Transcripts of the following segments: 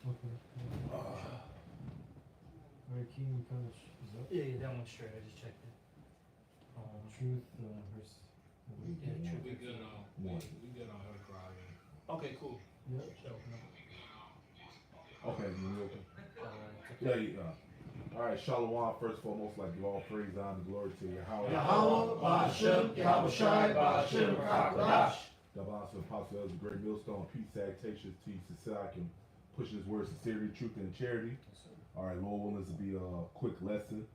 Okay. Alright, King, you found is that Yeah, that one's straight. I just checked it. truth verse? Yeah, truth. We good on One. we good on her crying. Okay, cool. Yeah. Should open up. Okay, you okay? It's Yeah, okay. All right, Shalom. First and foremost, like give all praise, honor, glory to Yahweh. Yahweh, Ba'ashem, Yahushai, Ba'ashem, Rakadash. The apostle is a great millstone, peace, salutations to you, so I can push this word sincerity, truth, and charity. Yes, sir. All right, Lord willing, this will be a quick lesson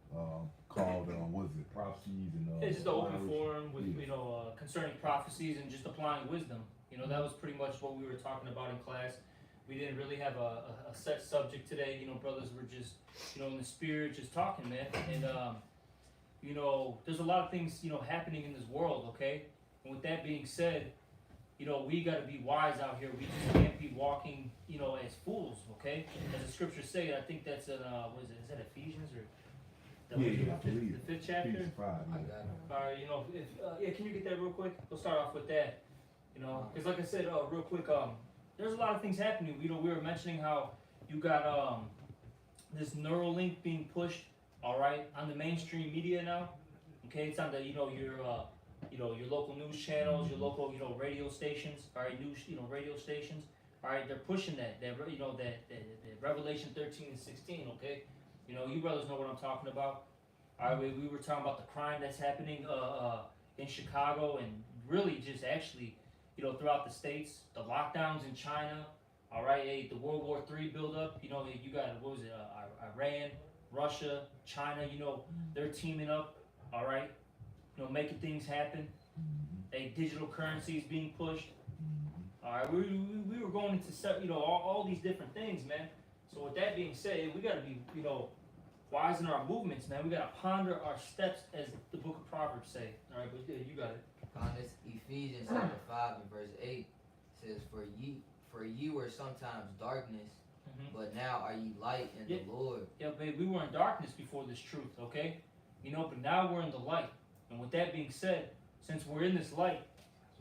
called, what is it, Prophecies and It's just an open language. forum with, Yeah. concerning prophecies and just applying wisdom. That was pretty much what we were talking about in class. We didn't really have a set subject today. Brothers were just, in the spirit, just talking, man. And, there's a lot of things, happening in this world, okay? And with that being said, we got to be wise out here. We just can't be walking, as fools, okay? As the scriptures say, I think that's in, what is it? Is that Ephesians or? Yeah, I the believe. fifth chapter? Ephesians 5, I yeah. got it. All right, can you get that real quick? We'll start off with that. Because like I said, real quick, there's a lot of things happening. We were mentioning how you got this Neuralink being pushed, all right, on the mainstream media now. Okay, it's on the your local news channels, your local radio stations, all right, news radio stations, all right. They're pushing that Revelation 13 and 16. Okay, you brothers know what I'm talking about. All right, we were talking about the crime that's happening in Chicago and really just actually throughout the states, the lockdowns in China, all right, the World War III buildup, you got, what was it, Iran, Russia, China, they're teaming up, all right, making things happen, digital currency is being pushed, all right, we were going into, all these different things, man. So with that being said, we got to be, wise in our movements, man. We got to ponder our steps, as the book of Proverbs say, all right, but you got it. On this Ephesians chapter 5 and verse 8 says, For ye were sometimes darkness, but now are ye light in the Lord. Yeah, babe, we were in darkness before this truth, okay? But now we're in the light. And with that being said, since we're in this light,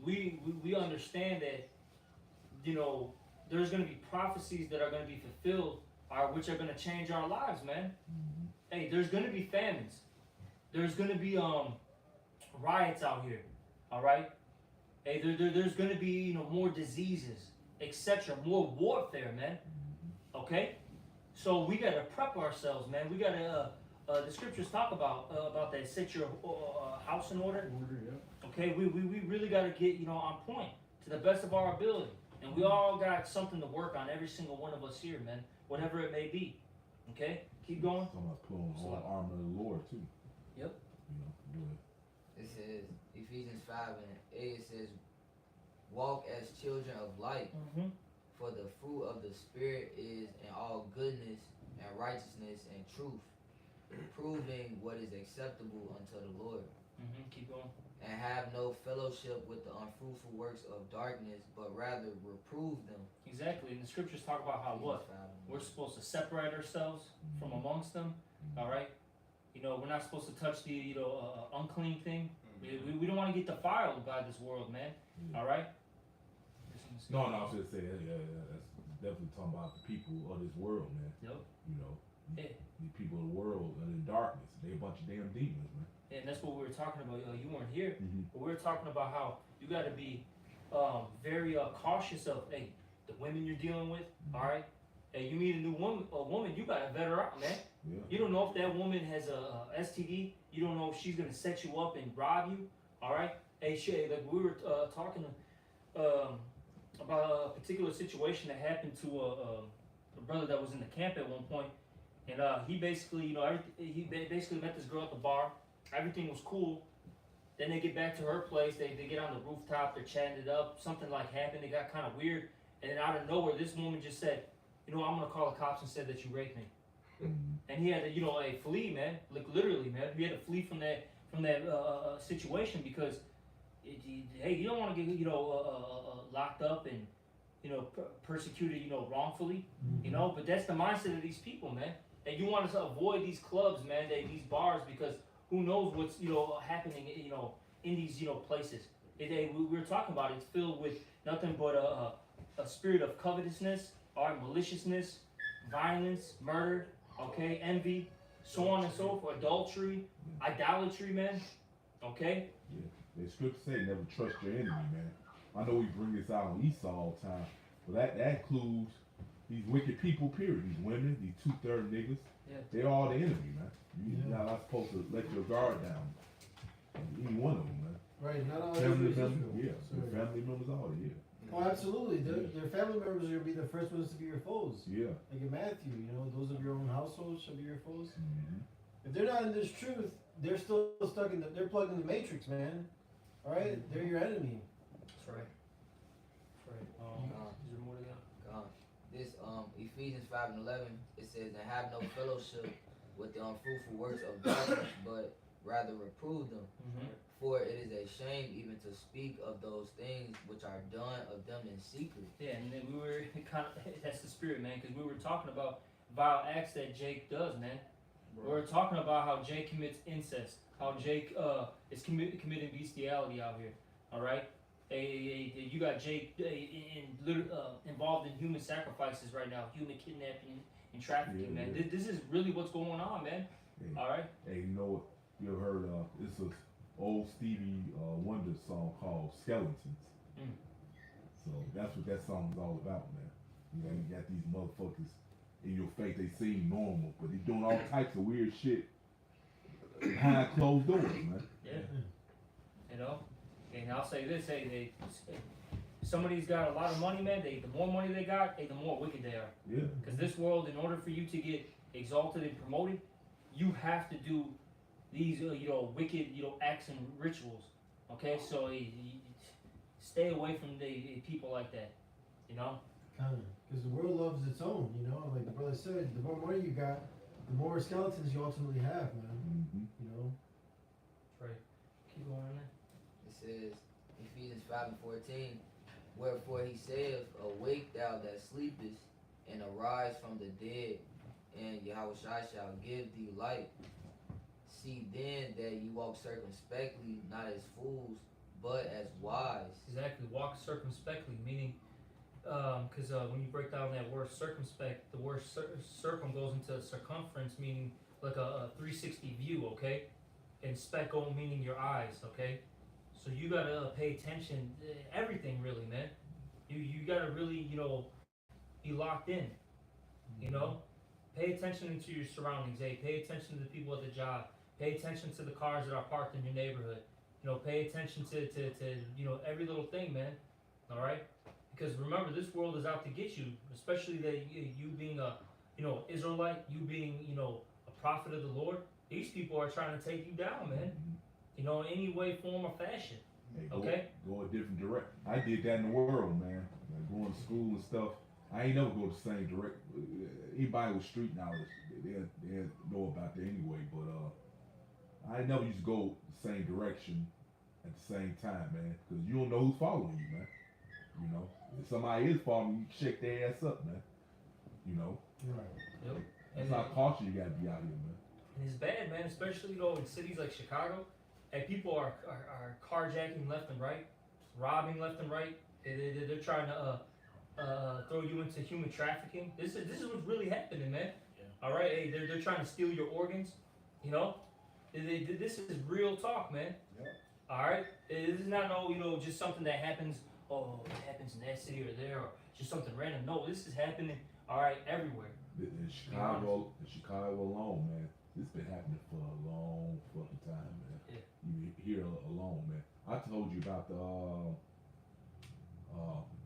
we understand that, there's going to be prophecies that are going to be fulfilled, which are going to change our lives, man. Hey, there's going to be famines. There's going to be riots out here, all right? Hey, there's going to be, more diseases, etc., more warfare, man. Okay? So we got to prep ourselves, man. We got to, the scriptures talk about that. Set your house in order. Okay? We really got to get, on point to the best of our ability. And we all got something to work on, every single one of us here, man. Whatever it may be. Okay? Keep going. Talking about putting on all the armor of the Lord, too. Yep. Go ahead. It says, Ephesians 5 and 8, it says, Walk as children of light, for the fruit of the Spirit is in all goodness and righteousness and truth, proving what is acceptable unto the Lord. Keep going. And have no fellowship with the unfruitful works of darkness, but rather reprove them. Exactly. And the scriptures talk about how what? We're supposed to separate ourselves from amongst them. All right? We're not supposed to touch the, unclean thing. We don't want to get defiled by this world, man. All right? No, I was just saying, that's definitely talking about the people of this world, man. Yep. The people of the world are in darkness. They a bunch of damn demons, man. And that's what we were talking about. You weren't here, but we were talking about how you got to be very cautious of, the women you're dealing with. All right? Hey, you meet a new woman, you got to vet her out, man. Yeah. You don't know if that woman has a STD. You don't know if she's gonna set you up and rob you. All right. Hey, Shay, like we were talking about a particular situation that happened to a brother that was in the camp at one point, and he basically, he basically met this girl at the bar. Everything was cool. Then they get back to her place. They get on the rooftop. They're chatting it up. Something like happened. It got kind of weird. And then out of nowhere, this woman just said, I'm gonna call the cops and said that you raped me. And he had to, flee, man. Like literally, man. He had to flee from that situation because, you don't want to get locked up and persecuted wrongfully, But that's the mindset of these people, man. And you want to avoid these clubs, man. These bars, because who knows what's happening, in these places. We were talking about it. It's filled with nothing but a spirit of covetousness, or maliciousness, violence, murder, okay, envy, so on and so forth, adultery, idolatry, man. Okay? The scripture say never trust your enemy, man. I know we bring this out on Esau all the time, but that includes these wicked people, period. These women, these 2/3 niggas, they're all the enemy, man. You're not supposed to let your guard down. Any one of them, man. Right, not all Family Israel. members, yeah. Sorry. Their family members, all, yeah. Oh, absolutely. Their family members are going to be the first ones to be your foes. Yeah. Like in Matthew, you know, those of your own household shall be your foes. Mm-hmm. If they're not in this truth, they're still stuck in they're plugged in the matrix, man. All right? They're your enemy. That's right. That's right. Is there more to that? This Ephesians 5:11, it says, "And have no fellowship with the unfruitful works of darkness, but rather reprove them. For it is a shame even to speak of those things which are done of them in secret." Yeah, and then we were kind of, that's the spirit, man, because we were talking about vile acts that Jake does, man. Right. We were talking about how Jake commits incest, how Jake is committing bestiality out here, all right? You got Jake involved in human sacrifices right now, human kidnapping and trafficking, man. This is really what's going on, man. Hey, all right? Hey, you know what? You ever heard this is old Stevie Wonder song called Skeletons. So that's what that song is all about, man. You know, you got these motherfuckers in your face, they seem normal, but they doing all types of weird shit behind closed doors, man. Yeah. You know? And I'll say this, hey, somebody's got a lot of money, man, the more money they got, the more wicked they are. Yeah. Because this world, in order for you to get exalted and promoted, you have to do these, wicked, acts and rituals. Okay, so stay away from the people like that. You know. Kind of, because the world loves its own. You know, like the brother said, the more money you got, the more skeletons you ultimately have, man. Mm-hmm. You know. That's right. Keep going on there. It says, Ephesians 5:14, "Wherefore he saith, Awake thou that sleepest, and arise from the dead, and Yahushua shall give thee light. See then that ye walk circumspectly, not as fools, but as wise." Exactly. Walk circumspectly, meaning, because when you break down that word circumspect, the word circum goes into circumference, meaning like a 360 view, okay? And speckle meaning your eyes, okay? So you gotta pay attention, everything really, man. You gotta really, be locked in, you know? Pay attention to your surroundings, pay attention to the people at the job. Pay attention to the cars that are parked in your neighborhood. Pay attention to every little thing, man. All right? Because remember, this world is out to get you, especially that you being a, Israelite, you being, a prophet of the Lord. These people are trying to take you down, man. In any way, form, or fashion. Hey, go a different direction. I did that in the world, man. Like going to school and stuff. I ain't never go the same direct. Anybody with street knowledge, they know about that anyway. But I ain't never used to go the same direction at the same time, man. Because you don't know who's following you, man. If somebody is following you, you can shake their ass up, man. Right. Yep. That's how cautious you gotta be out here, man. And it's bad, man, especially in cities like Chicago. And people are carjacking left and right, robbing left and right. They're trying to throw you into human trafficking. This is what's really happening, man. Yeah. All right, hey, they're trying to steal your organs. This is real talk, man. Yep. All right, this is not just something that happens. Oh, it happens in that city or there, or just something random. No, this is happening. All right, everywhere. In Chicago alone, man, this been happening for a long fucking time, man. Yeah. You here alone, man. I told you about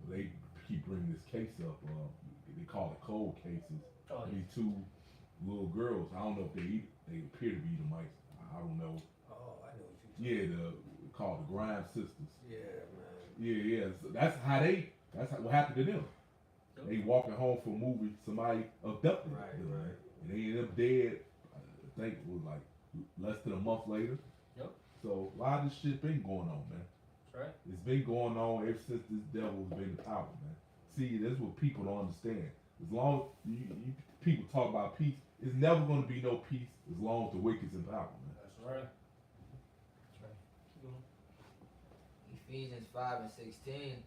they keep bringing this case up. They call it cold cases. Oh, yeah. These two little girls. I don't know if they appear to be Edomites. I don't know. Oh, I know what you're talking about. Yeah, called the Grimes sisters. Yeah, man. Yeah. So that's what happened to them. Yep. They walking home from a movie, somebody abducted them, Right. and they ended up dead. I think it was like less than a month later. Yep. So a lot of this shit been going on, man. That's right. It's been going on ever since this devil's been in power, man. See, that's what people don't understand. As long as you people talk about peace, it's never going to be no peace as long as the wicked's in power, man. That's right. That's right. Keep going. Ephesians 5:16,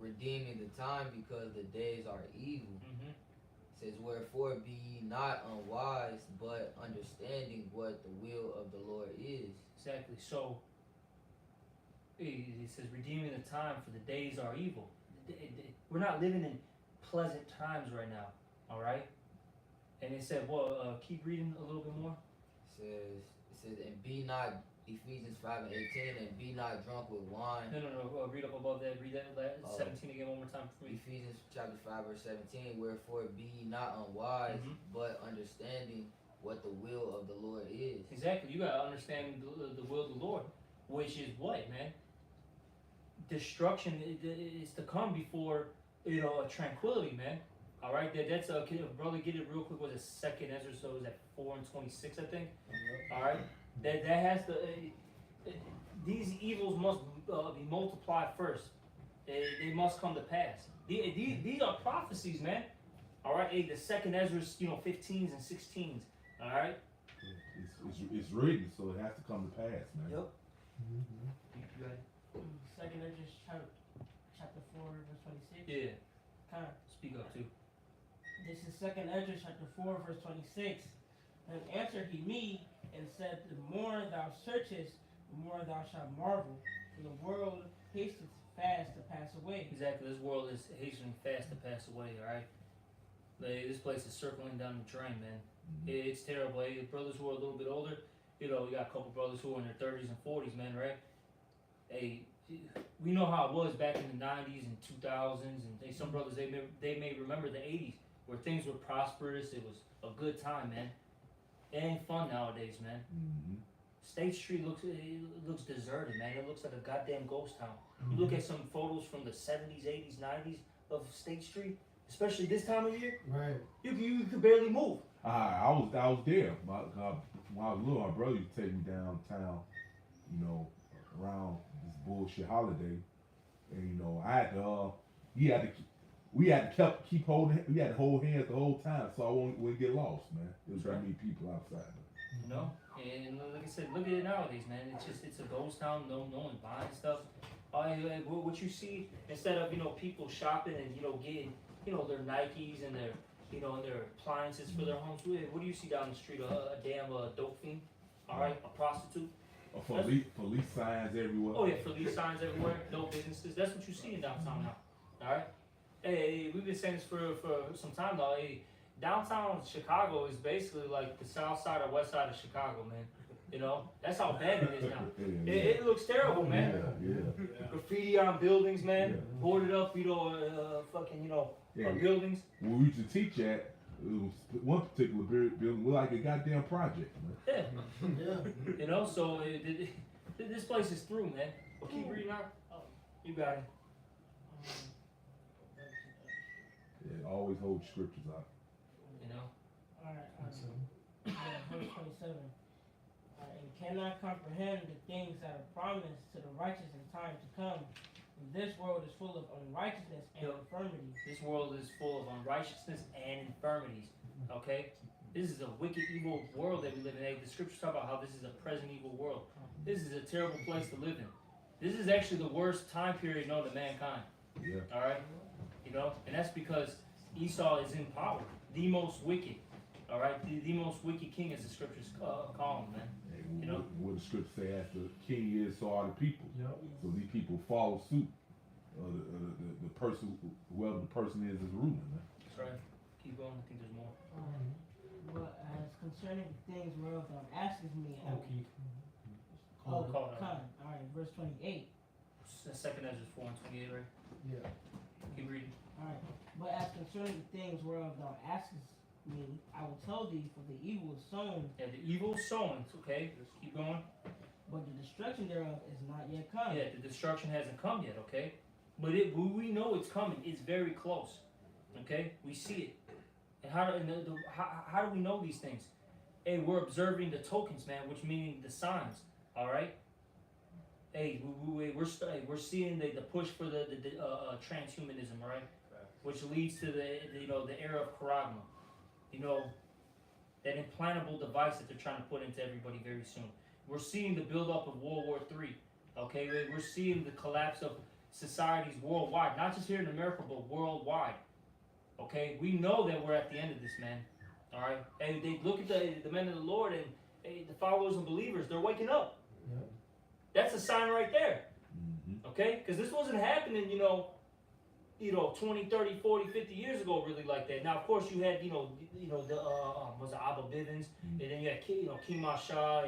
"Redeeming the time because the days are evil." says, "Wherefore be ye not unwise, but understanding what the will of the Lord is." Exactly. So it says, redeeming the time, for the days are evil. We're not living in pleasant times right now. All right. And it said, well, keep reading a little bit more. It says, "And be not," Ephesians 5:18, "and be not drunk with wine." No. Read up above that. Read that 17 again one more time for me. Ephesians chapter 5 verse 17, "Wherefore be ye not unwise, Mhm. but understanding what the will of the Lord is." Exactly. You gotta understand the will of the Lord, which is what, man? Destruction is to come before a tranquility, man. All right, that's brother. Get it real quick. Was it Second Ezra? So it was at 4:26, I think. All right, that has to. These evils must be multiplied first. They must come to pass. These are prophecies, man. All right, the Second Ezra, 15s and 16s. All right. It's written, so it has to come to pass, man. Yep. Mm-hmm. You got it? Second Ezra chapter 4 verse 26. Yeah. Kind of. Speak up too. This is Second Ezra chapter 4 verse 26. And answered he me and said, "The more thou searchest, the more thou shalt marvel, for the world hasteth fast to pass away." Exactly. This world is hastening fast to pass away. All right. This place is circling down the drain, man. It's terrible. Hey, brothers who are a little bit older, you got a couple brothers who are in their 30s and 40s, man, right? Hey, we know how it was back in the 90s and 2000s, and some brothers they may remember the 80s where things were prosperous. It was a good time, man. It ain't fun nowadays, man. Mm-hmm. State Street looks deserted, man. It looks like a goddamn ghost town. You look at some photos from the 70s, 80s, 90s of State Street, especially this time of year. Right. You could barely move. I was there. When I was little, my brother used to take me downtown, around this bullshit holiday, and I had to, we had to keep holding, we had to hold hands the whole time, so I wouldn't get lost, man. There was that many people outside. And like I said, look at it nowadays, man. It's a ghost town. No one's buying stuff. What you see instead of people shopping and getting their Nikes and their and their appliances for their homes. What do you see down the street? A damn dope fiend. All right, a prostitute. Police signs everywhere. Oh yeah, police signs everywhere. No businesses. That's what you see in downtown now. All right. Hey, we've been saying this for some time now. Hey, downtown Chicago is basically like the south side or west side of Chicago, man. That's how bad it is now. It looks terrible, man. Yeah. Graffiti on buildings, man. Yeah. Boarded up, buildings. When we used to teach at, it was one particular building was like a goddamn project, man. Yeah. Yeah. So this place is through, man. Well, keep reading out. Oh, you got it. Yeah, always hold scriptures out. Alright, verse 27. And cannot comprehend the things that are promised to the righteous in time to come. And this world is full of unrighteousness and infirmities. This world is full of unrighteousness and infirmities. Okay? This is a wicked, evil world that we live in. Hey, the scriptures talk about how this is a present evil world. This is a terrible place to live in. This is actually the worst time period known to mankind. Yeah. Alright? And that's because Esau is in power. The most wicked. Alright? The most wicked king, as the scriptures call him, man. What the scripture say, as the king is, so are the people. Yep. So these people follow suit. The person, whoever the person is ruling, man. That's right. Keep going. I think there's more. But as concerning the things whereof thou askest me, Okay. Call it. Alright, verse 28. Second Ezra 4:28, right? Yeah. Keep reading. Alright, but as concerning the things whereof thou askest me, I will tell thee, for the evil is sown. Yeah, the evil sowing. Okay. Keep going. But the destruction thereof is not yet come. Yeah, the destruction hasn't come yet, okay? But we know it's coming. It's very close, okay? We see it. And how do we know these things? Hey, we're observing the tokens, man, which meaning the signs, all right? Hey, we're seeing the push for the transhumanism, right? Which leads to the era of Charagma. That implantable device that they're trying to put into everybody very soon. We're seeing the buildup of World War III. Okay, we're seeing the collapse of societies worldwide, not just here in America, but worldwide. Okay, we know that we're at the end of this, man. All right, and they look at the men of the Lord and the followers and believers. They're waking up. Yeah. That's a sign right there. Mm-hmm. Okay, because this wasn't happening, 20, 30, 40, 50 years ago, really like that. Now, of course, you had, the was it Abba Bivens, and then you had, King Masha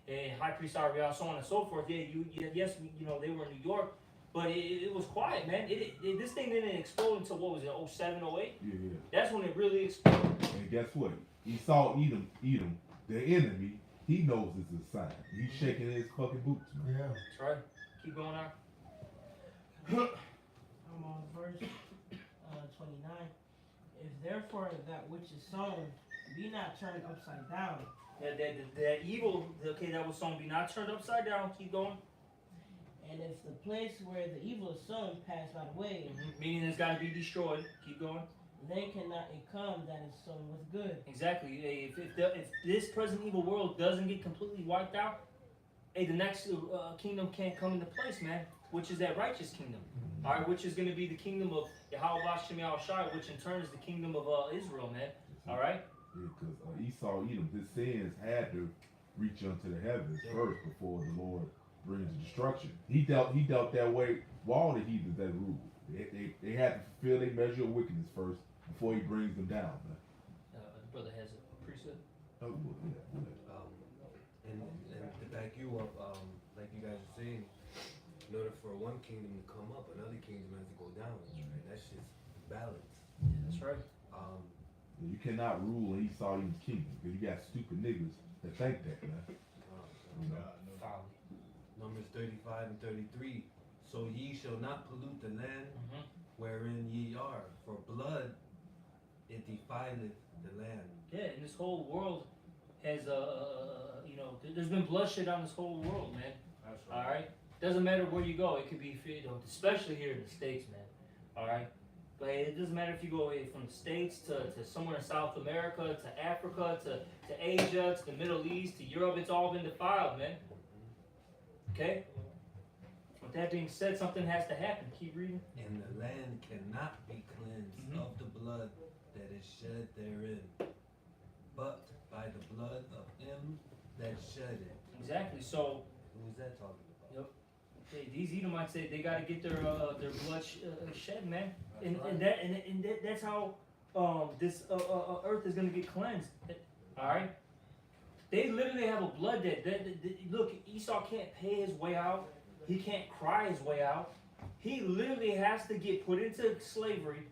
and High Priest Ariel, so on and so forth. Yeah, yes, they were in New York, but it was quiet, man. This thing didn't explode until, what was it, 07, 08? Yeah. That's when it really exploded. And guess what? Esau, Edom, the enemy. He knows it's a sign. He's shaking his fucking boots, man. Yeah. That's right. Keep going on. I'm on verse 29. If therefore that which is sown be not turned upside down, That evil, okay, that was sown, be not turned upside down. Keep going. and if the place where the evil is sown pass not away, Meaning it's got to be destroyed. Keep going. then cannot it come that is sown with good. Exactly. Hey, if this present evil world doesn't get completely wiped out, hey, the next kingdom can't come into place, man. Which is that righteous kingdom, all right? Which is going to be the kingdom of Yahweh Hashem Yahushua, which in turn is the kingdom of Israel, man. All right. Yeah, because Esau, Edom, his sins had to reach unto the heavens first before the Lord brings the destruction. He dealt that way with all the heathens that ruled. They had to fulfill their measure of wickedness first before he brings them down, man. The brother has a priesthood. Oh, yeah. And to back you up, like you guys are saying, in order for one kingdom to come up, another kingdom has to go down. Right? That's just balance. That's right. You cannot rule in Esau, Edom's kingdom because you got stupid niggas that think that, man. Folly. Numbers 35 and 33. So ye shall not pollute the land wherein ye are, for blood it defileth the land. Yeah, and this whole world has there's been bloodshed on this whole world, man. That's All right. Doesn't matter where you go. It could be, especially here in the States, man. All right. But it doesn't matter if you go from the States to somewhere in South America, to Africa, to Asia, to the Middle East, to Europe. It's all been defiled, man. Okay? With that being said, something has to happen. Keep reading. And the land cannot be cleansed of the blood that is shed therein, but by the blood of him that shed it. Exactly. So, Who is that talking about? these Edomites, they got to get their blood shed, man. And that's how this earth is going to get cleansed. All right. They literally have a blood debt. Look, Esau can't pay his way out. He can't cry his way out. He literally has to get put into slavery,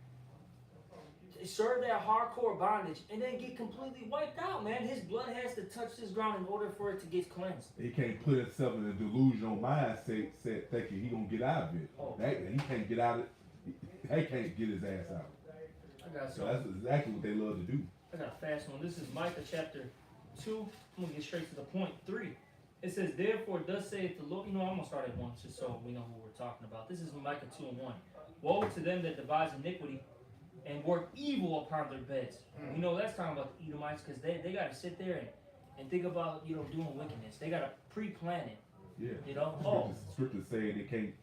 serve that hardcore bondage, and then get completely wiped out, man. His blood has to touch this ground in order for it to get cleansed. He can't put himself in a delusional mindset thinking he gonna get out of it. Oh. He can't get out of it. He can't get his ass out. I got So that's exactly what they love to do. I got a fast one. This is Micah chapter 2. I'm gonna get straight to the point. 3. It says, therefore, thus saith the Lord. I'm gonna start at 1 just so we know who we're talking about. This is Micah 2 and 1. Woe to them that devise iniquity and work evil upon their beds. You know that's talking about the Edomites, because they got to sit there and think about doing wickedness. They got to pre-plan it. Yeah. Scriptures say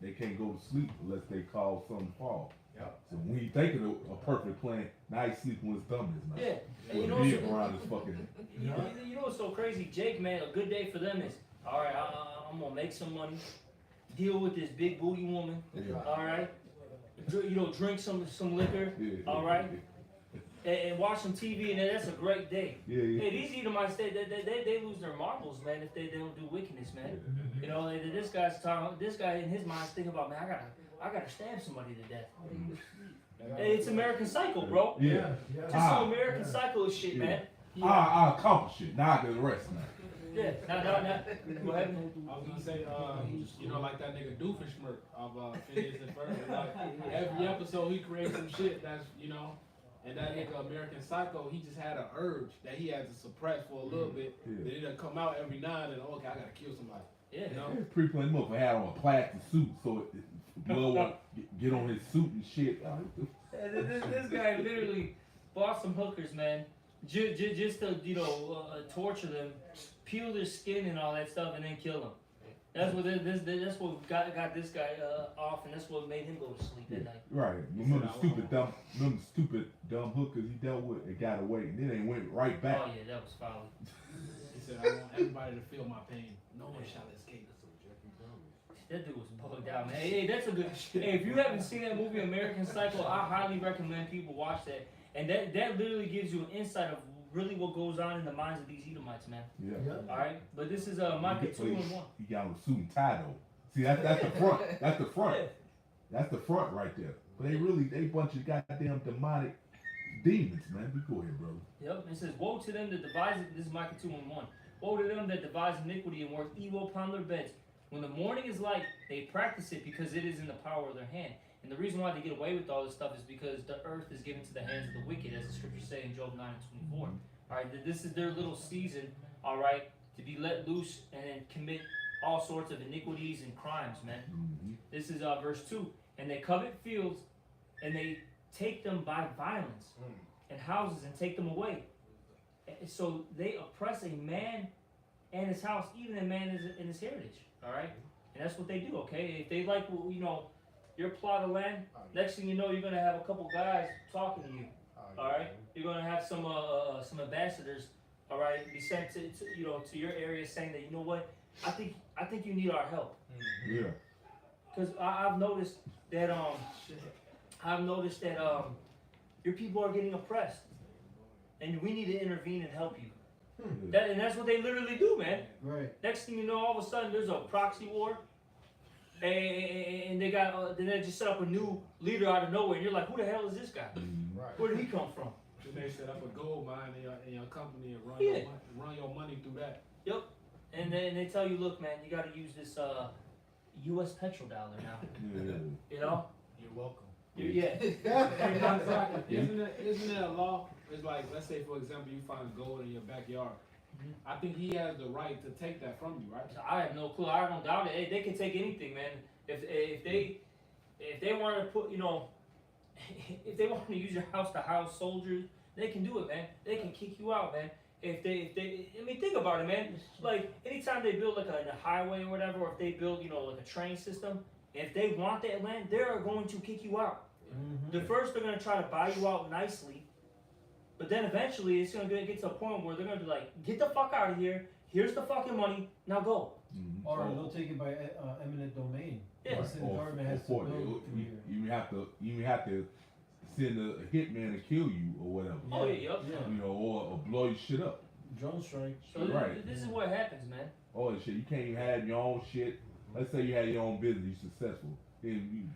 they can't go to sleep unless they cause something to fall. Yep. So when you think of a perfect plan, now he's sleeping with his thumb in his mouth. Yeah. And With you a know vehicle around his fucking. you know what's so crazy? Jake, man, a good day for them is, all right, I'm gonna make some money, deal with this big booty woman, all right, drink some liquor, all right, and watch some TV, and that's a great day. Yeah. Hey, these Edomites, they lose their marbles, man, if they don't do wickedness, man. This guy in his mind's thinking about, man, I gotta stab somebody to death. Hey, it's American Psycho, bro. Yeah. Just some American Psycho shit, man. I accomplished it. Now I can rest now. Yeah, now. Go ahead. I was gonna say, like that nigga Doofenshmirtz of Phineas and Ferb. Like every episode he creates some shit that's, and that nigga American Psycho, he just had an urge that he had to suppress for a little bit. Then it'll come out every now and then. Okay, I gotta kill somebody. Yeah. Pre-planned motherfucker had on a plastic suit so blood won't get on his suit and shit. This guy literally bought some hookers, man, just to torture them, peel their skin and all that stuff, and then kill them. That's what that's what got this guy off, and that's what made him go to sleep at night. Right. Remember the stupid dumb hookers he dealt with and got away, and then they went right back. Oh yeah, that was folly. He said, I want everybody to feel my pain. No one shall escape. That dude was bugged out, man. Hey, that's a good. Hey, if you haven't seen that movie American Psycho, I highly recommend people watch that. And that literally gives you an insight of really what goes on in the minds of these Edomites, man. Yeah. All right, but this is Micah 2:1. He got on a suit and tie though. See, that's the front. That's the front. That's the front right there. But they bunch of goddamn demonic demons, man. We go ahead, brother. Yep. It says, "Woe to them that devise." This is Micah 2:1. Woe to them that devise iniquity and work evil upon their beds. When the morning is light, they practice it because it is in the power of their hand. And the reason why they get away with all this stuff is because the earth is given to the hands of the wicked, as the scriptures say in Job 9:24. All right, this is their little season, all right, to be let loose and then commit all sorts of iniquities and crimes, man. Mm-hmm. This is verse 2. And they covet fields, and they take them by violence, and houses, and take them away. So they oppress a man and his house, even a man in his heritage, all right? And that's what they do, okay? If they like, your plot of land, next thing you know, you're going to have a couple guys talking to you, all right? You're going to have some ambassadors, all right, be sent to your area saying that, you know what, I think you need our help. Yeah. Because I've noticed that your people are getting oppressed, and we need to intervene and help you. And that's what they literally do, man. Right. Next thing you know, all of a sudden there's a proxy war, and they got then they just set up a new leader out of nowhere, and you're like, who the hell is this guy? Right. Where did he come from? Then they set up a gold mine in your company and run your money through that. Yep. And then they tell you, look, man, you got to use this U.S. petrodollar now. Yeah. You know? You're welcome. Yeah. Isn't there a law? It's like, let's say, for example, you find gold in your backyard. I think he has the right to take that from you, right? I have no clue. I don't doubt it. Hey, they can take anything, man. If they want to put, if they want to use your house to house soldiers, they can do it, man. They can kick you out, man. If they, think about it, man. Like, anytime they build like a highway or whatever, or if they build, like a train system, if they want that land, they're going to kick you out. The first, they're going to try to buy you out nicely, but then eventually it's going to get to a point where they're going to be like, get the fuck out of here. Here's the fucking money. Now go. Or they'll take it by eminent domain. Yeah. The government has to build through here. You have to send a hitman to kill you or whatever. Oh yeah, Yeah. Or blow your shit up. Drone strike. So this is what happens, man. Oh shit, you can't even have your own shit. Let's say you had your own business, you're successful. Then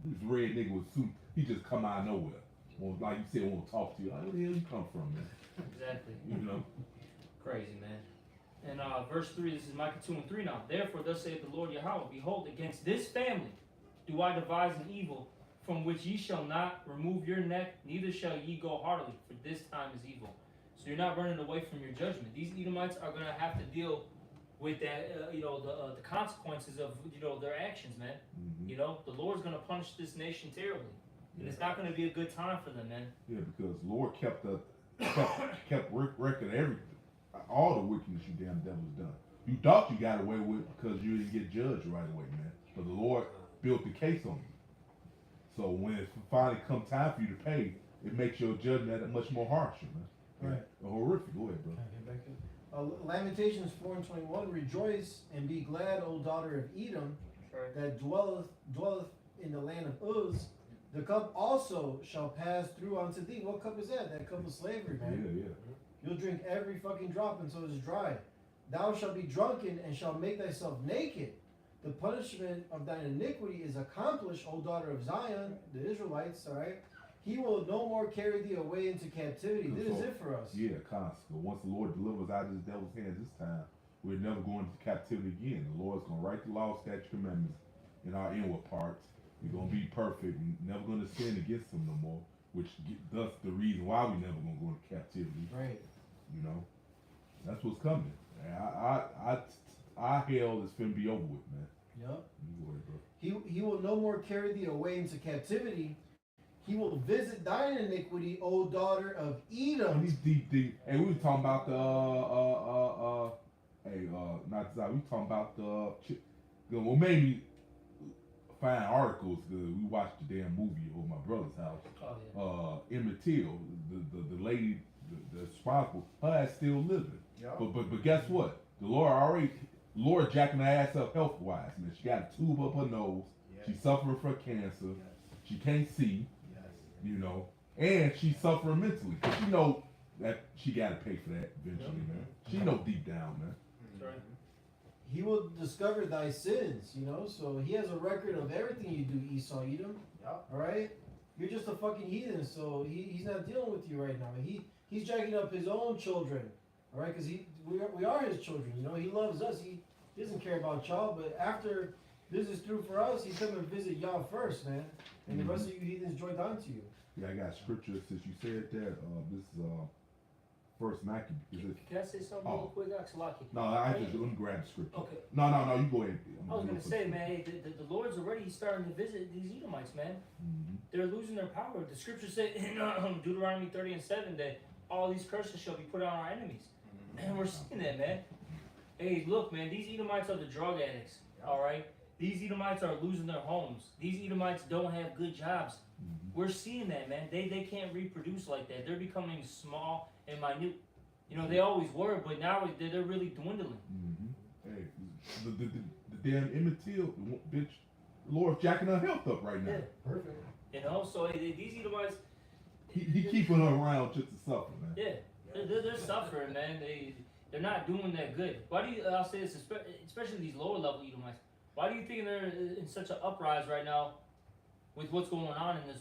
this red nigga with suit, he just come out of nowhere. Well, like you said, won't talk to you. Like, where the hell you come from, man? Exactly. Crazy, man. And verse 3, this is Micah 2:3 now. Therefore, thus saith the Lord Yahweh, behold, against this family do I devise an evil, from which ye shall not remove your neck, neither shall ye go heartily, for this time is evil. So you're not running away from your judgment. These Edomites are going to have to deal with that, the consequences of, their actions, man. The Lord's going to punish this nation terribly. And it's not going to be a good time for them, man. Yeah, because the Lord kept record of everything. All the wickedness you damn devils done. You thought you got away with it because you didn't get judged right away, man. But the Lord built the case on you. So when it finally come time for you to pay, it makes your judgment that much more harsher, man. Right. Horrific. Go ahead, bro. Can I get back to Lamentations 4:21. Rejoice and be glad, O daughter of Edom, that dwelleth in the land of Uz. The cup also shall pass through unto thee. What cup is that? That cup of slavery, man. Yeah. You'll drink every fucking drop until it's dry. Thou shalt be drunken and shalt make thyself naked. The punishment of thine iniquity is accomplished, O daughter of Zion, the Israelites, all right? He will no more carry thee away into captivity. This is it for us. Yeah, constant. Once the Lord delivers out of this devil's hands this time, we're never going into captivity again. The Lord's going to write the law, statute, commandments in our inward parts. We're going to be perfect and never going to sin against him no more, which thus the reason why we never going to go into captivity. Right. That's what's coming. Our hell is finna be over with, man. Yep. You worry, bro. He will no more carry thee away into captivity. He will visit thine iniquity, O daughter of Edom. He's deep. Hey, we were talking about the not that. We talking about what made me find articles, we watched the damn movie over my brother's house. Oh yeah. Emmett Till, the lady, the responsible, her ass still living. Yeah. But guess what? Lord jacking her ass up health wise, man. She got a tube up her nose. Yes. She's suffering from cancer. Yes. She can't see, Yes. you know, and she's suffering mentally. Cause she know that she gotta pay for that eventually, man. She know deep down, man. That's right. He will discover thy sins, you know. So he has a record of everything you do, Esau, Edom. Yeah. All right. You're just a fucking heathen, so he's not dealing with you right now. He's jacking up his own children, all right? Because we are his children, you know. He loves us. He doesn't care about y'all. But after this is through for us, he's come and visit y'all first, man. And the rest of you heathens joined on to you. Yeah, I got scripture since you said that. This is First Maccabees. Can I say something real quick, Axelaki? No, let me grab the scripture. Okay. No, you go ahead. I was gonna say, man, the Lord's already starting to visit these Edomites, man. Mm-hmm. They're losing their power. The scripture said in Deuteronomy 30:7 that all these curses shall be put on our enemies. And we're seeing that, man. Hey, look, man, these Edomites are the drug addicts, all right? These Edomites are losing their homes. These Edomites don't have good jobs. Mm-hmm. We're seeing that, man. They can't reproduce like that. They're becoming small and minute. You know, they always were, but now they're really dwindling. Mm-hmm. Hey, the damn Emmett Till, bitch, Lord jacking her health up right now. Yeah. Perfect. You know, so these Edomites, He keeping her around just to suffer, man. yeah, they're suffering, man. They're not doing that good. Why do you? I'll say this, especially these lower level Edomites. Why do you think they're in such an uprise right now with what's going on in this,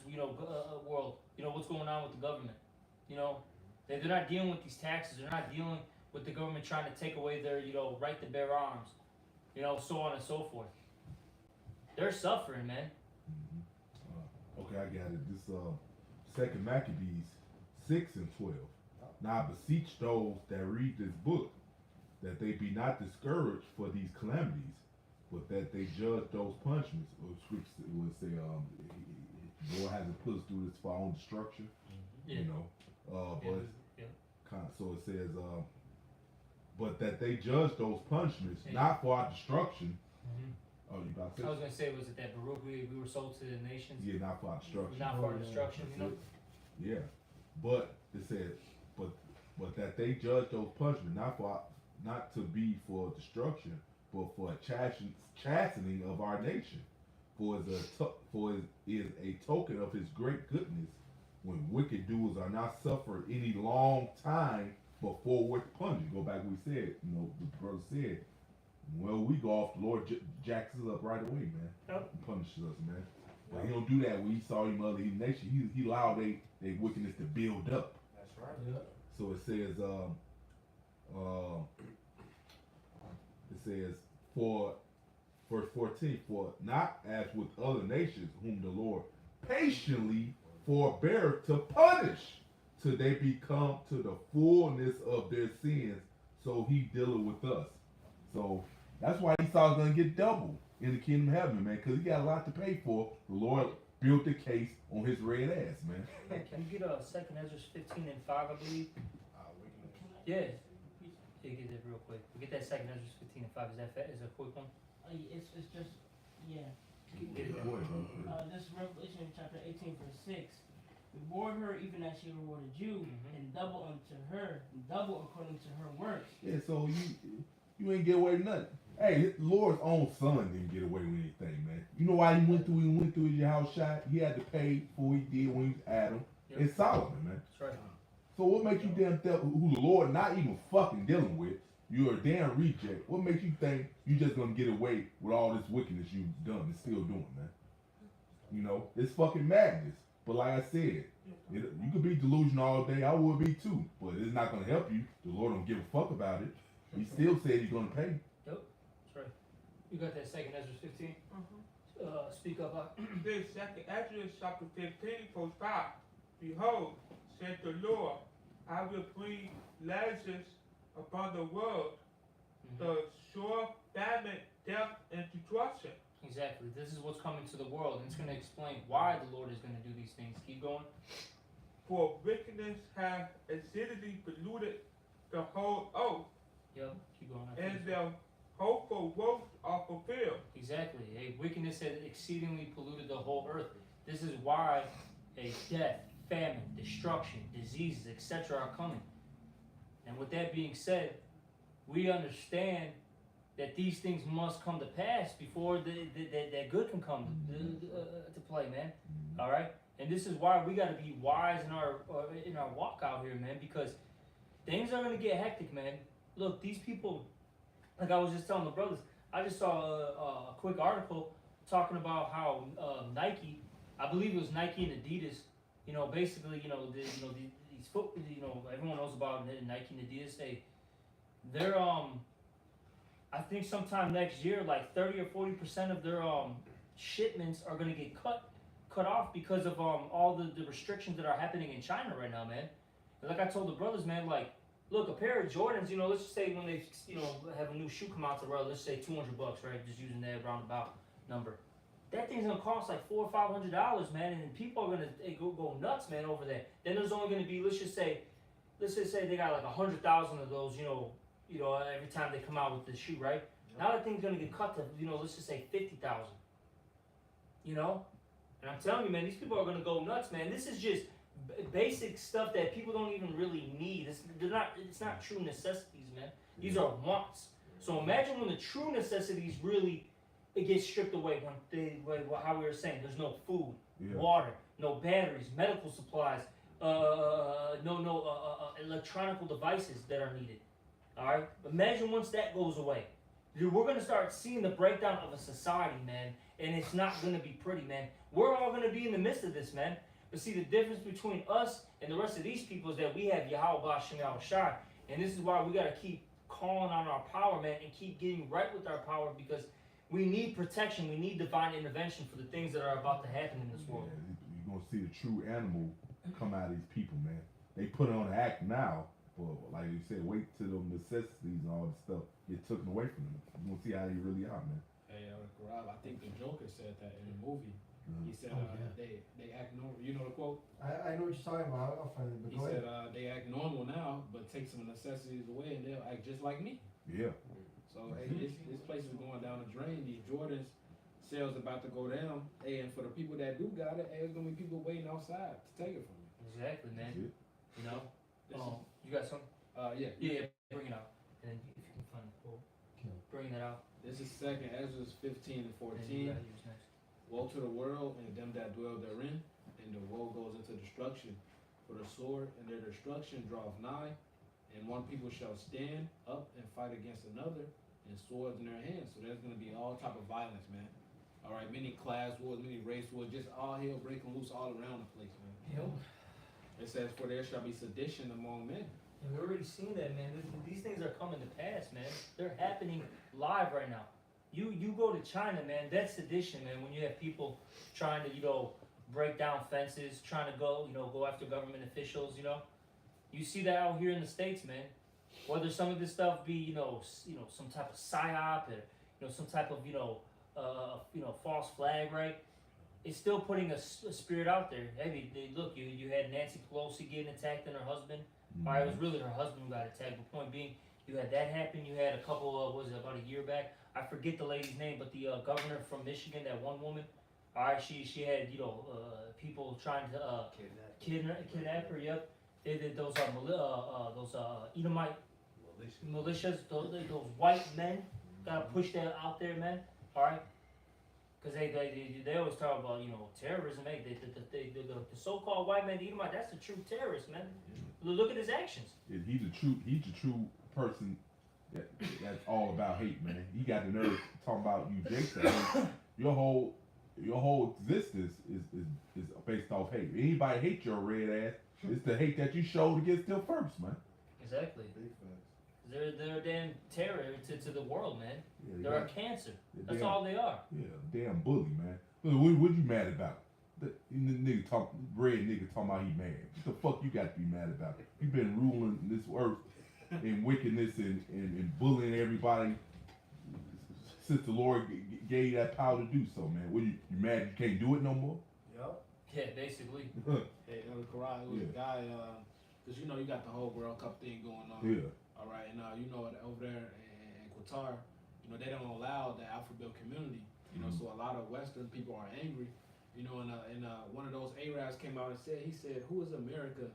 world? You know, what's going on with the government? You know, they're not dealing with these taxes. They're not dealing with the government trying to take away their, right to bear arms. You know, so on and so forth. They're suffering, man. Mm-hmm. Okay, I got it. This Second Maccabees 6:12. Now I beseech those that read this book that they be not discouraged for these calamities, but that they judge those punishments. Or scripture would say, the Lord hasn't put us through this for our own destruction. Yeah. You know, but so it says, but that they judge those punishments not for our destruction. Mm-hmm. Oh, you about to say? I was gonna say, was it that Baruch we were sold to the nations? Yeah, not for our destruction. Not for our destruction, That's you know. it. Yeah, but it says, but that they judge those punishments not to be for destruction, but for a chastening of our nation, for it is a token of His great goodness, when wicked doers are not suffered any long time before with punishment. Go back what we said, the brother said. Well, we go off, the Lord jacks us up right away, man. Yep. He punishes us, man. But He don't do that when He saw him other nation. He allowed they wickedness to build up. That's right. Yeah. So it says, for verse 14, for not as with other nations whom the Lord patiently forbear to punish till they become to the fullness of their sins, so He dealeth with us. So that's why Esau's gonna get double in the kingdom of heaven, man, because he got a lot to pay for. The Lord built the case on his red ass, man. Can you get a 2nd Ezra 15:5, I believe? Yeah. Yeah, get that real quick. We get that 2nd Ezra 15:5. Is that a quick one? It's just, yeah. Get it. Go ahead, bro. This is Revelation chapter 18, verse 6. Reward her even as she rewarded you, and double unto her, double according to her works. Yeah, so you ain't get away with nothing. Hey, the Lord's own son didn't get away with anything, man. You know why he went through his house shot? He had to pay for what he did when he was Adam and Solomon, man. That's right. So what makes you damn tell who the Lord not even fucking dealing with? You're a damn reject. What makes you think you just gonna get away with all this wickedness you've done and still doing, man? You know, it's fucking madness. But like I said, you could be delusional all day. I would be too. But it's not gonna help you. The Lord don't give a fuck about it. He still said He's gonna pay. Yep. That's right. You got that 2nd Ezra 15? Speak up. This 2nd Ezra chapter 15, verse 5. Behold, said the Lord, I will bring Lazarus upon the world, the sure famine, death, and destruction. Exactly. This is what's coming to the world, and it's going to explain why the Lord is going to do these things. Keep going. For wickedness has exceedingly polluted the whole earth, Yep. Keep going. and their hopeful works are fulfilled. Exactly. A wickedness has exceedingly polluted the whole earth. This is why a death, famine, destruction, diseases, etc. are coming. And with that being said, we understand that these things must come to pass before that good can come to play, man. All right, and this is why we got to be wise in our walk out here, man, because things are gonna get hectic, man. Look, these people, like I was just telling the brothers, I just saw a quick article talking about how Nike, I believe it was Nike and Adidas, basically, these foot, everyone knows about Nike and Adidas. They're I think sometime next year, like 30 or 40% of their shipments are gonna get cut off because of all the restrictions that are happening in China right now, man. And like I told the brothers, man, like, look, a pair of Jordans, let's just say when they, have a new shoe come out to road, let's say $200, right? Just using that roundabout number. That thing's gonna cost like $400 or $500, man, and people are gonna go nuts, man, over there. Then there's only gonna be, let's just say they got like 100,000 of those, every time they come out with the shoe, right? Yep. Now that thing's gonna get cut to, let's just say 50,000. And I'm telling you, man, these people are gonna go nuts, man. This is just basic stuff that people don't even really need. It's not true necessities, man. These are wants. So imagine when the true necessities really it gets stripped away. How we were saying, there's no food, water, no batteries, medical supplies, no electronic devices that are needed. All right. Imagine once that goes away, dude, we're gonna start seeing the breakdown of a society, man, and it's not gonna be pretty, man. We're all gonna be in the midst of this, man. But see, the difference between us and the rest of these people is that we have Yahweh Shem Shai, and this is why we gotta keep calling on our power, man, and keep getting right with our power, because we need protection. We need divine intervention for the things that are about to happen in this world. You're gonna see the true animal come out of these people, man. They put on an act now, but like you said, wait till the necessities and all this stuff get taken away from them. You're gonna see how they really are, man. Hey, Rob, I think the Joker said that in the movie. He said they act normal. You know the quote? I know what you're talking about. I'll find it. But he said they act normal now, but take some necessities away and they'll act just like me. Yeah. So hey, this place is going down the drain. These Jordans sales about to go down. Hey, and for the people that do got it, hey, there's gonna be people waiting outside to take it from you. Exactly, man. You got some? Yeah. Bring it out, and then if you can find the quote, bring that out. This is 2nd Ezra 15 and 14. Woe to the world and them that dwell therein, and the woe goes into destruction. For the sword and their destruction draweth nigh, and one people shall stand up and fight against another, and swords in their hands. So there's going to be all type of violence, man. All right, many class wars, many race wars, just all hell breaking loose all around the place, man. Yep. It says, for there shall be sedition among men. And we're already seeing that, man. These things are coming to pass, man. They're happening live right now. You go to China, man, that's sedition, man, when you have people trying to, break down fences, trying to go after government officials, You see that out here in the States, man. Whether some of this stuff be, some type of psyop or, some type of, false flag, right? It's still putting a spirit out there. Hey, look, you had Nancy Pelosi getting attacked and her husband. All right, it was really her husband who got attacked. The point being, you had that happen. You had a couple, about a year back? I forget the lady's name, but the governor from Michigan, that one woman. All right, she had people trying to kidnap her. Yep, they did those Edomite militias. Those white men gotta push that out there, man. All right, because they always talk about terrorism. Hey, the so-called white man, the Edomite, that's the true terrorist, man. Look at his actions. Yeah, he's the true person that's all about hate, man. He got the nerve talking about you, Jason. Your whole existence is based off hate. Anybody hate your red ass, it's the hate that you showed against them first, man. Exactly. They're a damn terror to the world, man. Yeah, they're a cancer. That's all they are. Yeah, damn bully, man. What you mad about? Red nigga talking about he mad. What the fuck you got to be mad about? You been ruling this earth in wickedness and bullying everybody since the Lord gave you that power to do so, man. What you mad you can't do it no more? Yep. Yeah, basically. Hey, Karai, it was a guy, because you got the whole World Cup thing going on. Yeah. All right, and over there in Qatar, you know, they don't allow the alphabet community. You know, so a lot of Western people are angry. You know, and one of those Arabs came out and said, he said, "Who is America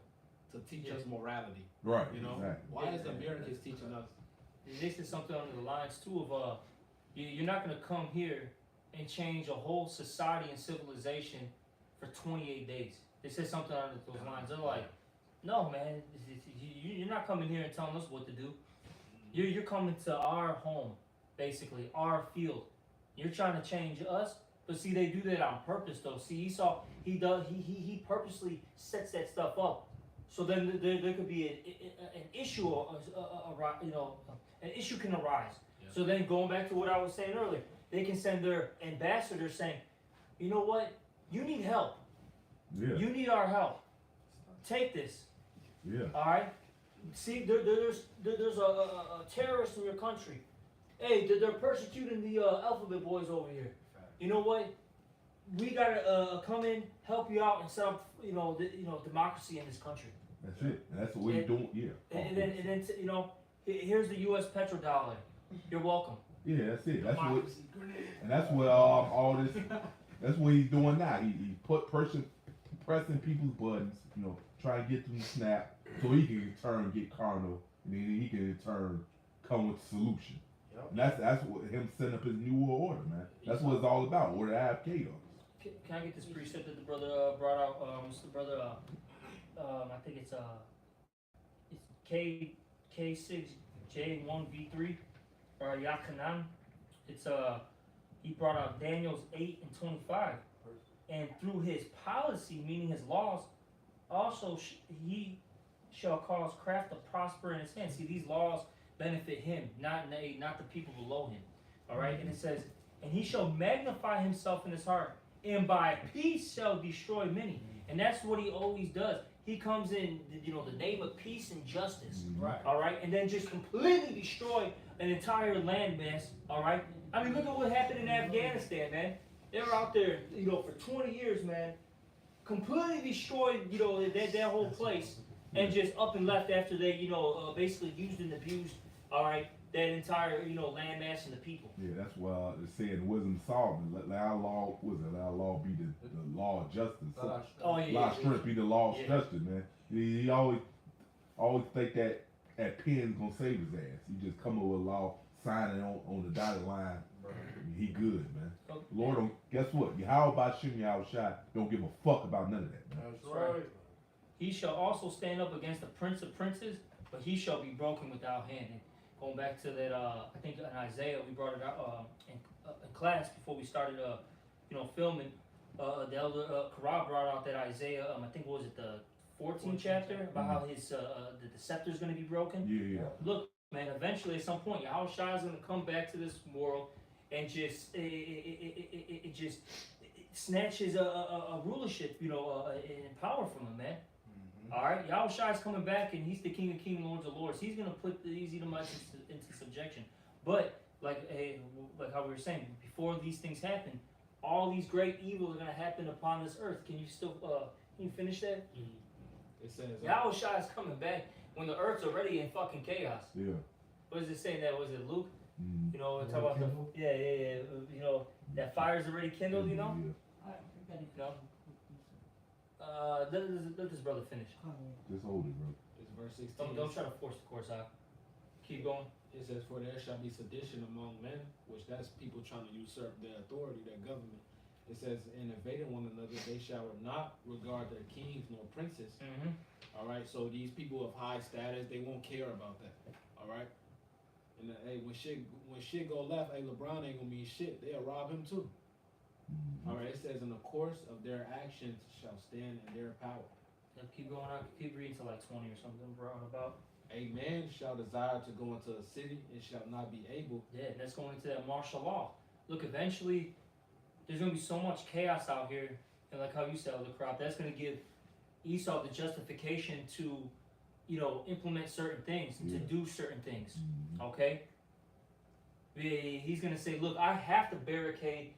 to teach us morality?" Right. You know, Exactly. why is Americans teaching us? This is something under the lines too of you're not gonna come here and change a whole society and civilization for 28 days. They said something under those lines. They're like, no, man, you're not coming here and telling us what to do. You're coming to our home, basically our field. You're trying to change us, but see, they do that on purpose, though. See, Esau, he purposely sets that stuff up, so then there could be an issue, an issue can arise. Yeah. So then, going back to what I was saying earlier, they can send their ambassadors saying, you know what, you need help. Yeah. You need our help. Take this. Yeah. All right. See, there's a terrorist in your country. Hey, they're persecuting the alphabet boys over here. You know what? We gotta come in, help you out, and set up, democracy in this country. That's it. And that's what we're doing. Yeah. And then here's the U.S. petrodollar. You're welcome. Yeah, that's it. That's what. Democracy grenade. And that's what all this. That's what he's doing now. He pressing people's buttons. You know, trying to get them to snap, so he can in turn get carnal, and then he can in turn come with a solution. Yep. And that's what him setting up his new world order, man. That's what it's all about. Order to have chaos. Can I get this precept that the brother brought out? The brother, I think it's K6J1V3 or Yakanan. It's he brought out Daniel's 8:25, and through his policy, meaning his laws, also he shall cause craft to prosper in his hand. See, these laws benefit him, not the people below him. All right, and it says, and he shall magnify himself in his heart, and by peace shall destroy many. And that's what he always does. He comes in, the name of peace and justice. Right. All right, and then just completely destroy an entire landmass. All right. I mean, look at what happened in Afghanistan, man. They were out there, for 20 years, man. Completely destroyed, that whole place, and just up and left after they, basically used and abused, all right, that entire, landmass and the people. Yeah, that's why they say in Wisdom of Solomon, let our law, let our law be the law of justice. Oh yeah. Law of strength be the law of Yeah. justice, man. He always think that pen's gonna save his ass. He just come up with a law, sign it on the dotted line. He good, man. Okay. Lord, guess what? Yahweh Bashim Yahushua don't give a fuck about none of that, man. That's right. He shall also stand up against the prince of princes, but he shall be broken without hand. And going back to that, I think in Isaiah, we brought it out in class before we started, filming. The elder Karab brought out that Isaiah, I think, what was it, the 14th chapter, about how his the scepter is going to be broken. Yeah. Look, man, eventually at some point, Yahushua is going to come back to this world and just it just snatches a rulership, and power from him, man. All right, Yahushua is coming back, and he's the King of Kings, Lords of Lords. He's gonna put these Edomites into subjection. But like how we were saying, before these things happen, all these great evils are gonna happen upon this earth. Can you still can you finish that? It says Yahushua is coming back when the earth's already in fucking chaos. Yeah. What does it say? That was it, Luke? Mm-hmm. Talk about that fire's already kindled. Yeah. Let this brother finish. Just hold it, bro. it's verse 16. Don't try to force the course out. Keep going. It says, "For there shall be sedition among men," which that's people trying to usurp their authority, their government. It says, "In invading one another, they shall not regard their kings nor princes." Mm-hmm. All right, so these people of high status, they won't care about that. All right, and hey, when shit go left, hey, LeBron ain't gonna mean shit. They'll rob him too. Mm-hmm. All right, it says, "In the course of their actions shall stand in their power." Keep going on. Keep reading to like 20 or something. About. A man shall desire to go into a city and shall not be able. Yeah, that's going into that martial law. Look, eventually, there's gonna be so much chaos out here, and like how you said, the crop, that's gonna give Esau the justification to, implement certain things and to do certain things. Mm-hmm. Okay. He's gonna say, look, I have to barricade,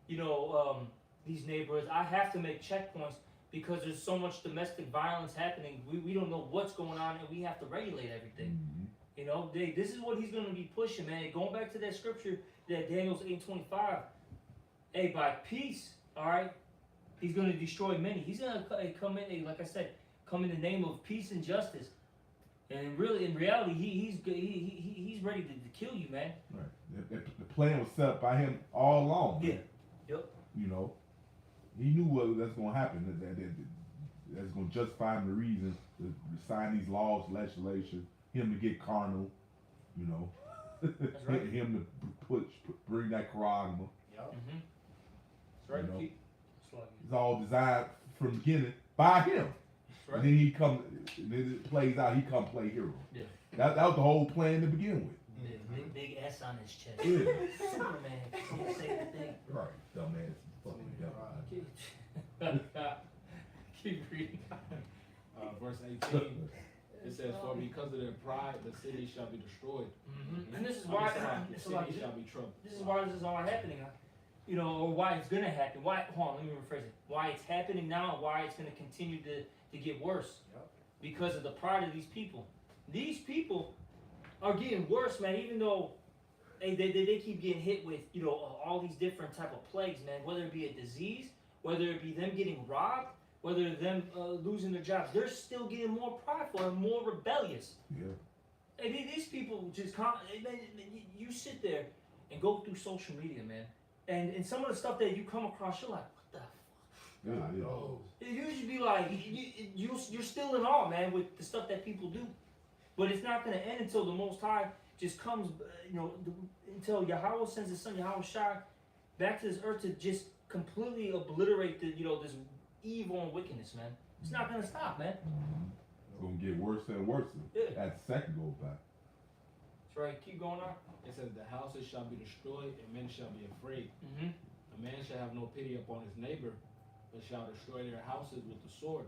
these neighborhoods. I have to make checkpoints because there's so much domestic violence happening. We don't know what's going on, and we have to regulate everything. Mm-hmm. You know, this is what he's going to be pushing, man. Going back to that scripture, that Daniel's 8:25. Hey, by peace, all right, he's going to destroy many. He's going to come in, like I said, come in the name of peace and justice. And really, in reality, he's ready to kill you, man. Right. The plan was set up by him all along. Yeah. Man. Yep. You know, he knew what that's going to happen. That's going to justify him the reason to sign these laws, legislation, him to get carnal. You know, That's right. him to bring that Quran. Yep. Mm-hmm. That's right. You know, It's it's all designed from the beginning by him. right. And then then it plays out. He come play hero. Yeah. That was the whole plan to begin with. Big S on his chest. Yeah. Superman. Can't say the thing. Right, dumbass. Fucking dumb. Keep reading. Verse 18, it says, "For because of their pride, the city shall be destroyed." And this is why the city shall be troubled. this is why this is all happening. You know, or why it's gonna happen. Why? Hold on, let me rephrase it. Why it's happening now, and why it's gonna continue to get worse. Yep. Because of the pride of these people. These people are getting worse, man. Even though they keep getting hit with, you know, all these different type of plagues, man. Whether it be a disease, whether it be them getting robbed, whether them losing their jobs, they're still getting more prideful and more rebellious. Yeah. And these people just you sit there and go through social media, man, and some of the stuff that you come across, you're like, what the fuck? Yeah. It usually be like you're still in awe, man, with the stuff that people do, but it's not gonna end until the Most High just comes, you know, until Yahweh sends His Son Yahweh Shai back to this earth to just completely obliterate this evil and wickedness, man. It's not gonna stop, man. It's gonna get worse and worse Yeah. as the second goes by. That's right. Keep going on. It says, "The houses shall be destroyed, and men shall be afraid. Mm-hmm. A man shall have no pity upon his neighbor, but shall destroy their houses with the sword,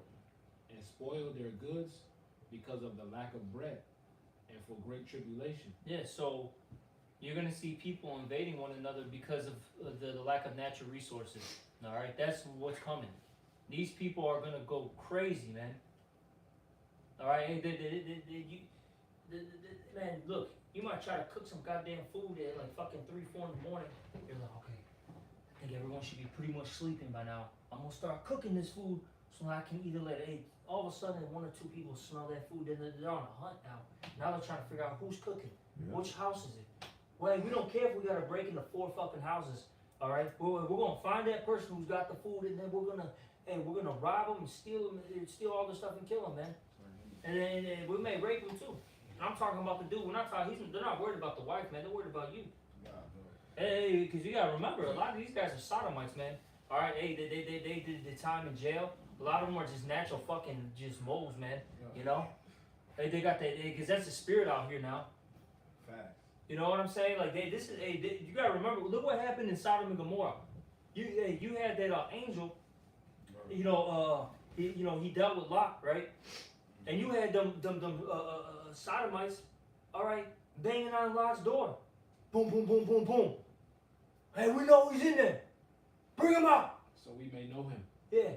and spoil their goods because of the lack of bread, and for great tribulation." Yeah. So you're gonna see people invading one another because of the lack of natural resources. All right. That's what's coming. These people are gonna go crazy, man. All right, man, look, you might try to cook some goddamn food at like fucking 3, 4 in the morning. You're like, okay, I think everyone should be pretty much sleeping by now. I'm gonna start cooking this food so I can either let it. All of a sudden, 1 or 2 people smell that food, and they're on a hunt now. Now they're trying to figure out who's cooking, which house is it. Well, we don't care if we gotta break into 4 fucking houses. All right, we're gonna find that person who's got the food, and then we're gonna rob them and steal all the stuff and kill them, man. And then we may rape them too. And I'm talking about the dude. They're not worried about the wife, man. They're worried about you. Hey, because you gotta remember, a lot of these guys are sodomites, man. All right, hey, they did the time in jail. A lot of them are just natural fucking just moles, man. You know, they got that because that's the spirit out here now. Facts. You know what I'm saying? Like you gotta remember. Look what happened in Sodom and Gomorrah. You had that angel. You know, he dealt with Lot, right? And you had them sodomites, all right, banging on Lot's door. Boom, boom, boom, boom, boom. Hey, we know he's in there. Bring him out. So we may know him. Yeah.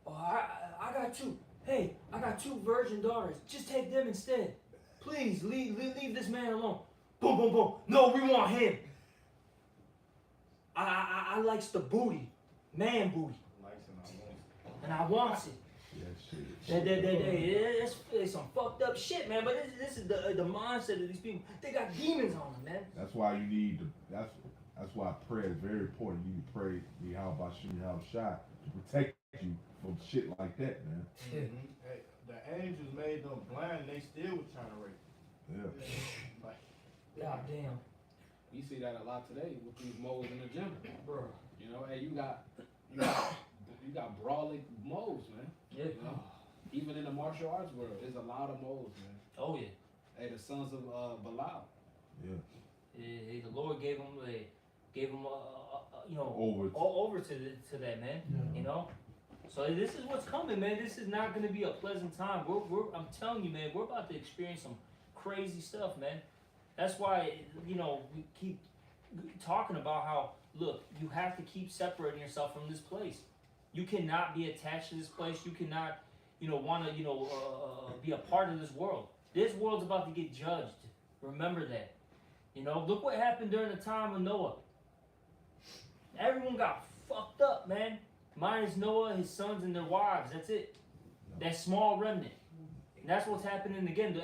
Oh, I got 2. Hey, I got 2 virgin daughters. Just take them instead. Please, leave this man alone. Boom, boom, boom. No, we want him. I likes the booty. Man booty. And I wants it. It's some fucked up shit, man. But this is the mindset of these people. They got demons on them, man. That's why you need to. That's why prayer is very important. You need to pray Yahweh Shai to protect you from shit like that, man. Mm-hmm. Hey, the angels made them blind. They still was trying to rape. Yeah. God damn. We see that a lot today with these moles in the gym, Bro. You know, hey, you got brawling moles, man. Yeah. You know? Even in the martial arts world, there's a lot of moles, man. Oh yeah. Hey, the sons of Belial. Yeah. The Lord gave them over to that, man. Yeah. You know. So this is what's coming, man. This is not going to be a pleasant time. I'm telling you, man. We're about to experience some crazy stuff, man. That's why we keep talking about how, look, you have to keep separating yourself from this place. You cannot be attached to this place. You cannot, want to, be a part of this world. This world's about to get judged. Remember that. You know, look what happened during the time of Noah. Everyone got fucked up, man. Minus Noah, his sons, and their wives. That's it. That small remnant. And that's what's happening again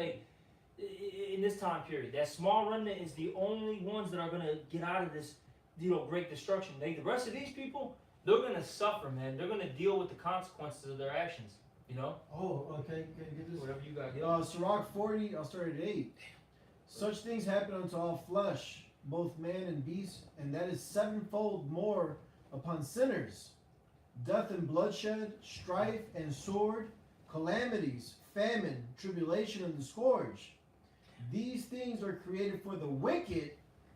in this time period. That small remnant is the only ones that are going to get out of this, great destruction. The rest of these people, they're going to suffer, man. They're going to deal with the consequences of their actions. You know? Oh, okay. Can you get this? Whatever you got. Sirach 40, I'll start at 8. Such things happen unto all flesh, both man and beast, and that is sevenfold more upon sinners. Death and bloodshed, strife and sword, calamities, famine, tribulation, and the scourge. These things are created for the wicked,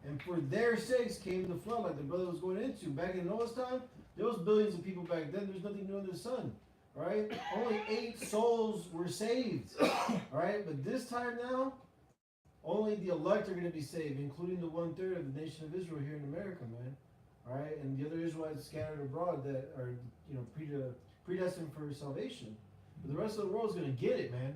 and for their sakes came the flood, like the brother was going into. Back in Noah's time, there was billions of people back then. There's nothing new under the sun. All right? Only 8 souls were saved. All right? But this time now, only the elect are going to be saved, including the 1/3 of the nation of Israel here in America, man. All right? And the other Israelites scattered abroad that are, predestined for salvation. But the rest of the world's going to get it, man.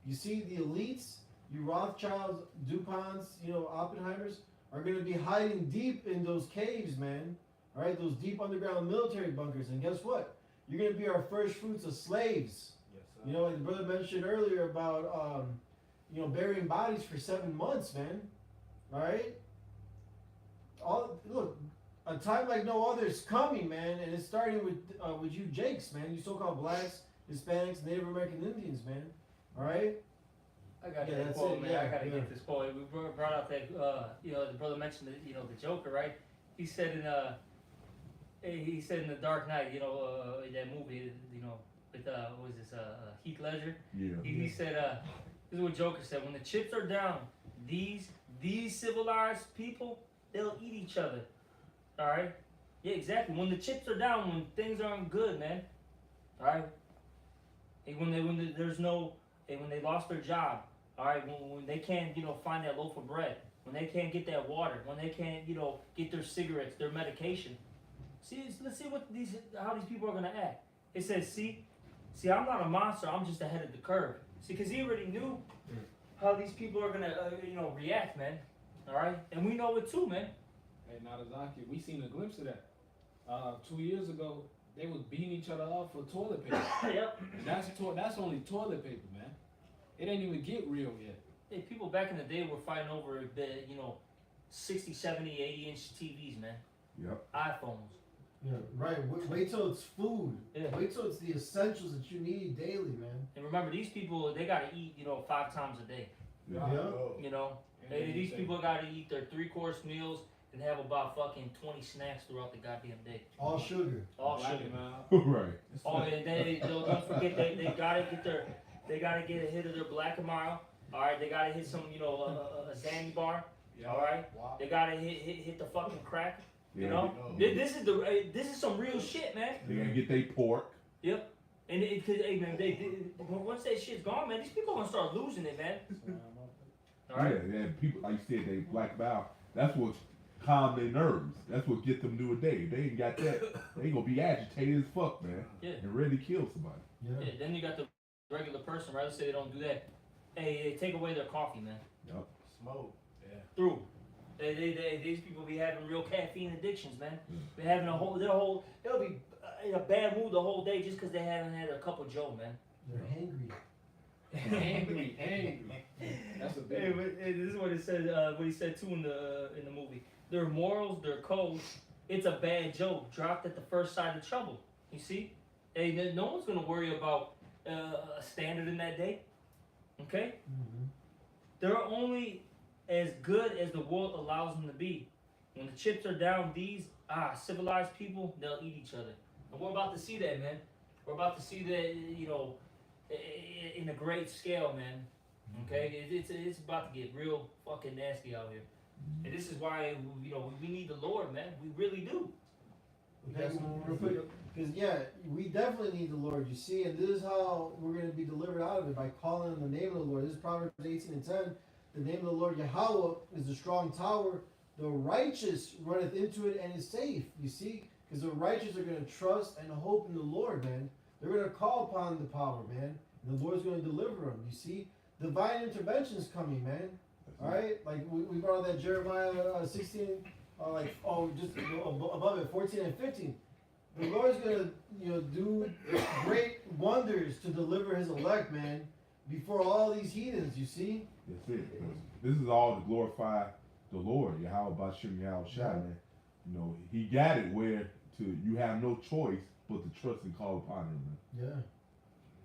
You see, the elites, you Rothschilds, DuPonts, Oppenheimers, are going to be hiding deep in those caves, man. All right? Those deep underground military bunkers. And guess what? You're going to be our first fruits of slaves. Yes, sir. Like the brother mentioned earlier about, burying bodies for 7 months, man. All right? Look, a time like no other is coming, man, and it's starting with you Jakes, man. You so-called blacks, Hispanics, Native American Indians, man. All right? I got Yeah, that that's quote, it, man. yeah, I gotta yeah. get this quote. We brought out that, the brother mentioned the Joker, right? He said in The Dark Knight, that movie, with what was this, Heath Ledger. Yeah. He said, this is what Joker said: when the chips are down, these civilized people, they'll eat each other. All right? Yeah, exactly. When the chips are down, when things aren't good, man. All right. And when they lost their job, all right, when they can't, find that loaf of bread, when they can't get that water, when they can't, get their cigarettes, their medication. Let's see how these people are gonna act. It says, see, I'm not a monster. I'm just ahead of the curve. See, because he already knew how these people are gonna, react, man. All right, and we know it too, man. Hey, Narazaki, we seen a glimpse of that. 2 years ago, they was beating each other up for toilet paper. Yep. That's only toilet paper, man. It ain't even get real yet. Hey, people back in the day were fighting over the, 60, 70, 80-inch TVs, man. Yep. iPhones. Yeah, right. Wait till it's food. Yeah. Wait till it's the essentials that you need daily, man. And remember, these people, they gotta eat, 5 times a day. Yeah. These people gotta eat their 3-course meals and have about fucking 20 snacks throughout the goddamn day. All sugar. All Black sugar. and Right. Oh, and don't forget they gotta get a hit of their Black and Mild. All right, they gotta hit some, a Zanny bar. Yeah. All right, Wow. they gotta hit the fucking crack. Yeah. This is some real shit, man. They gonna get their pork. Yep. And hey, man, once that shit's gone, man, these people are gonna start losing it, man. All right. Yeah, people, like you said, they black out. That's what calm their nerves. That's what get them through a day. If they ain't got that, they gonna be agitated as fuck, man. Yeah. And ready to kill somebody. Yeah. Then you got the regular person, right? Let's say they don't do that. Hey, take away their coffee, man. Yep. Smoke. Yeah. Through. These people be having real caffeine addictions, man. Be having they'll be in a bad mood the whole day just because they haven't had a cup of Joe, man. They're hangry. Angry. That's a big one. This is what it said. What he said too in the movie. Their morals, their codes. It's a bad joke dropped at the first sign of trouble. You see? Hey, no one's gonna worry about a standard in that day. Okay? Mm-hmm. They're only as good as the world allows them to be. When the chips are down, these civilized people, they'll eat each other. And we're about to see that, man. We're about to see that, in a great scale, man. Okay? It's about to get real fucking nasty out here. And this is why, we need the Lord, man. We really do. Okay, real quick, because we definitely need the Lord, you see, and this is how we're going to be delivered out of it, by calling on the name of the Lord. This is Proverbs 18:10. The name of the Lord Yahweh is a strong tower. The righteous runneth into it and is safe, you see, because the righteous are going to trust and hope in the Lord, man. They're going to call upon the power, man, and the Lord's going to deliver them, you see. divine intervention's coming, man. All right, like we brought that Jeremiah 16, just above it, 14 and 15. The Lord's gonna, do great wonders to deliver His elect, man, before all these heathens. You see? That's it. This is all to glorify the Lord, Yahweh Bashim Yahweh Shai, man. You know, He got it where you have no choice but to trust and call upon Him, man.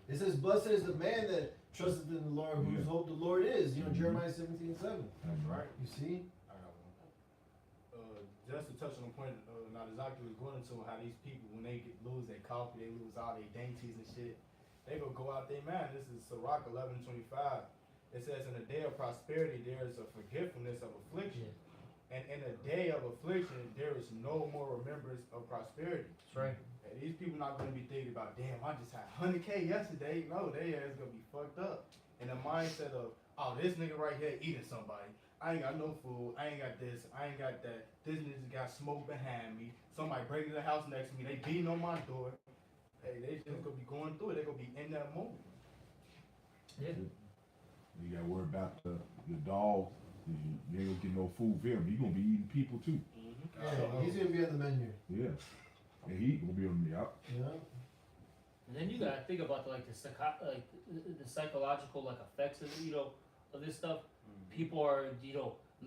Yeah. It says, "Blessed is the man that trusteth in the Lord, whose hope the Lord is." Jeremiah 17:7. That's right. You see? I got one. Just to touch on the point Nazaki was going into, how these people, when they lose their coffee, they lose all their dainties and shit, they go out there, man. This is Sirach 11:25. It says, "In the day of prosperity, there is a forgetfulness of affliction. And in a day of affliction, there is no more remembrance of prosperity." That's right. And these people not going to be thinking about, damn, I just had 100K yesterday. No, they ass going to be fucked up. In the mindset of, oh, this nigga right here eating somebody. I ain't got no food. I ain't got this. I ain't got that. This nigga got smoke behind me. Somebody breaking the house next to me. They beating on my door. Hey, they just going to be going through it. They going to be in that moment. Yeah. You got to worry about the dog. You ain't gonna get no food for him. He gonna be eating people too. Yeah, he's gonna be on the menu. Yeah, and he gonna be on the out. Yeah. And then you gotta think about the psychological effects of of this stuff. People are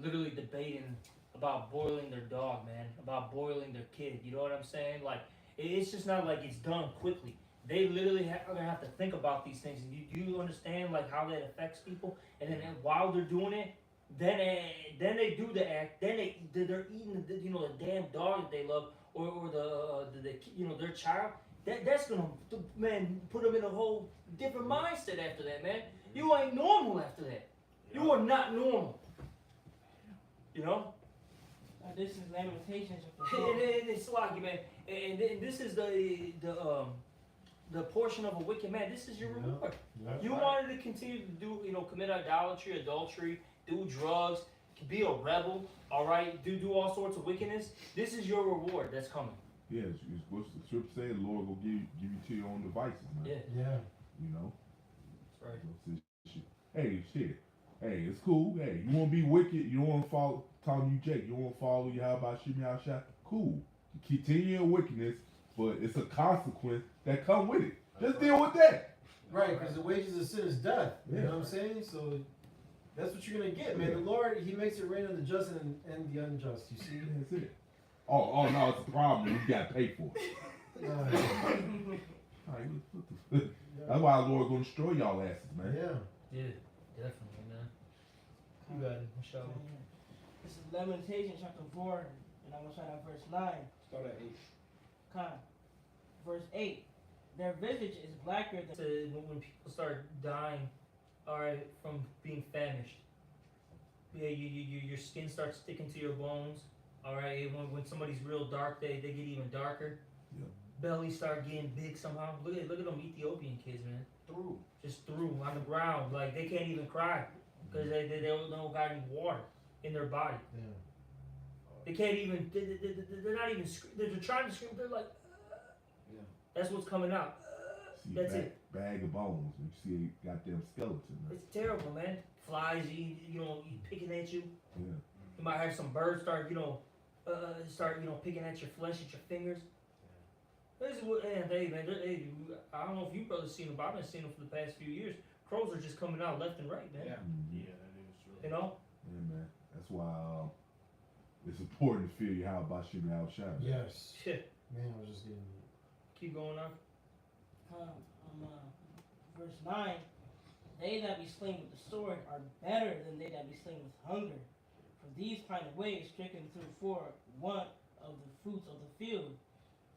literally debating about boiling their dog, man, about boiling their kid. You know what I'm saying? Like it's just not like it's done quickly. They literally are gonna have to think about these things. And you understand how that affects people? And then while they're doing it, then they do the act. Then they're eating the damn dog that they love, or their child. That's gonna put them in a whole different mindset after that, man. You ain't normal after that. You are not normal. This is Lamentations. And it's like, man, and this is the portion of a wicked man. This is your reward. You wanted to continue to do, commit idolatry, adultery, do drugs, be a rebel, all right, do all sorts of wickedness. This is your reward that's coming. Yeah, it's what the scripture said. The Lord will give you to your own devices, man. Yeah. That's right. Hey, shit. Hey, it's cool. Hey, you want to be wicked? You don't want to follow, telling you, Jake, you don't want to follow Yahweh Shimi Shah? Cool. Continue your wickedness, but it's a consequence that come with it. Just deal with that. Right, because the wages of sin is death. You know what I'm saying? So that's what you're gonna get, man. The Lord, He makes it rain on the just and the unjust. You see? That's it. Oh no, it's a problem. You got to pay for it. That's why the Lord gonna destroy y'all asses, man. Yeah, Definitely, man. You got it, Michelle. This is Lamentations chapter 4, and I'm gonna start at verse 9. Start at 8. Verse 8. Their visage is blacker than. When people start dying, all right, from being famished. Yeah, your skin starts sticking to your bones. All right, when somebody's real dark, they get even darker. Yeah. Bellies start getting big somehow. Look at them Ethiopian kids, man. Just through on the ground, like they can't even cry because they don't got any water in their body. yeah. They can't even. They're not even. They're trying to scream. They're like. That's what's coming out. That's it. Bag of bones. You see a goddamn skeleton. Man. It's terrible, man. Flies, picking at you. Yeah. You might have some birds start picking at your flesh, at your fingers. This is what, hey, man, I don't know if you brothers seen them, but I've been seeing them for the past few years. Crows are just coming out left and right, man. Yeah, Mm-hmm. that is true. You know? Yeah, man. That's why it's important to fear you how about Shimmy Al Shabbat. Yes. Shit. Man, I was just getting. Keep going on. Verse 9. They that be slain with the sword are better than they that be slain with hunger. For these kind of ways stricken through for want of the fruits of the field.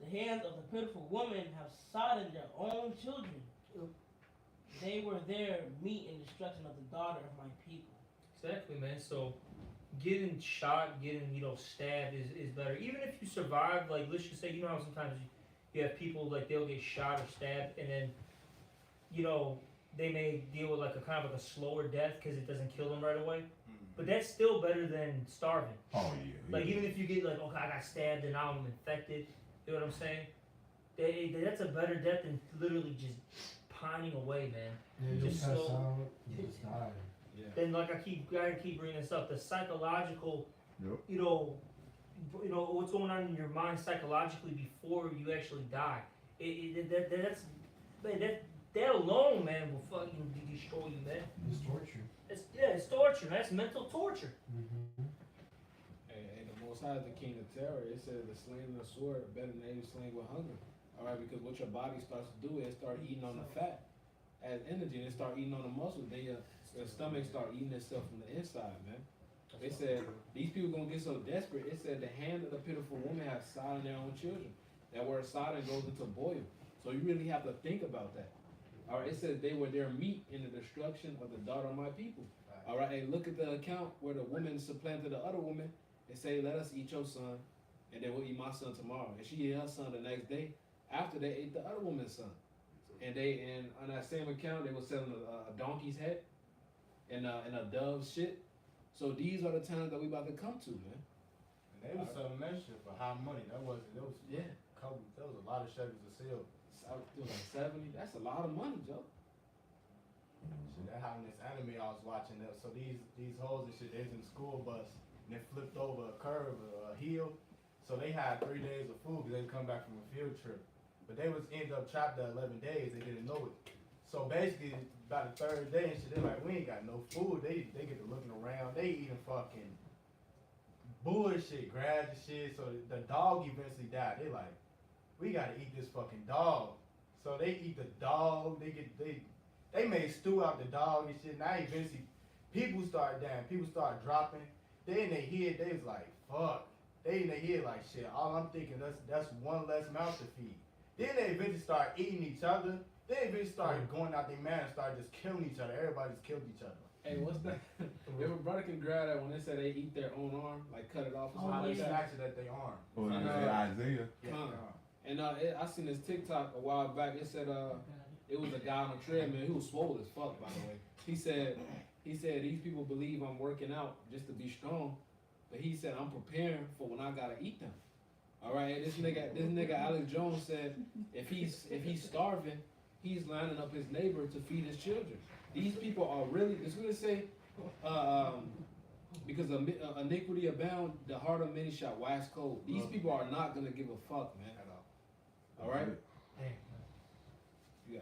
The hands of the pitiful woman have sodden their own children. They were their meat in destruction of the daughter of my people. Exactly, man. So getting shot, getting stabbed is better. Even if you survive, like let's just say, how sometimes you have people they'll get shot or stabbed, and then they may deal with a kind of a slower death because it doesn't kill them right away. But that's still better than starving. Oh yeah. Even if you get okay, I got stabbed and now I'm infected. You know what I'm saying? That's a better death than literally just pining away, man. Yeah, you Just pass slow. out, you just die. Yeah. Then like I keep bringing this up, the psychological, Yep. you know, what's going on in your mind psychologically before you actually die. That's man, that alone, man, will fucking destroy you, man. It's torture. It's torture. That's mental torture. Mm-hmm. Hey, the Most High is the King of Terror. It says the slaying of the sword better than any slaying with hunger. All right, because what your body starts to do is start eating on the fat as energy, and it start eating on the muscles. Then your stomach start eating itself from the inside, man. They said these people gonna get so desperate. It said the hand of the pitiful woman has silent their own children. That word silent goes into boil. So you really have to think about that. All right, it says they were their meat in the destruction of the daughter of my people. All right, and look at the account where the woman supplanted the other woman and say, "Let us eat your son, and then we'll eat my son tomorrow." And she ate her son the next day after they ate the other woman's son. And on that same account, they were selling a donkey's head and a dove's shit. So these are the times that we about to come to, man. And they was selling that shit for high money. That was Yeah. a lot of shekels of silver. It was like 70. That's a lot of money, Joe. Shit, that happened in this anime I was watching. So these hoes and shit, they was in the school bus and they flipped over a curve, a hill. So they had 3 days of food because they come back from a field trip. But they was ended up trapped there 11 days. They didn't know it. So basically, about the third day and shit, they're like, we ain't got no food. They get to looking around. They eating fucking bullshit, grass and shit. So the dog eventually died. They like, we gotta eat this fucking dog. So they eat the dog. They made stew out the dog and shit. Now eventually, people start dying. People start dropping. They in their head, they was like, fuck. They in their head like, shit. All I'm thinking, that's one less mouth to feed. Then they eventually start eating each other. Then they eventually started going out their man and started just killing each other. Everybody just killed each other. Hey, what's that? If a brother can grab that when they say they eat their own arm, like cut it off or So something they like that. snatch it at their arm. Oh, you say Isaiah? Yeah. Come. And I seen this TikTok a while back. It said it was a guy on a treadmill. He was swole as fuck, by the way. He said these people believe I'm working out just to be strong, but he said I'm preparing for when I gotta eat them. All right, and this nigga Alex Jones said if he's starving, he's lining up his neighbor to feed his children. These people are really. This is what they say. Because iniquity abound, the heart of many shall wax cold. These people are not gonna give a fuck, man, at all. All right. Yeah,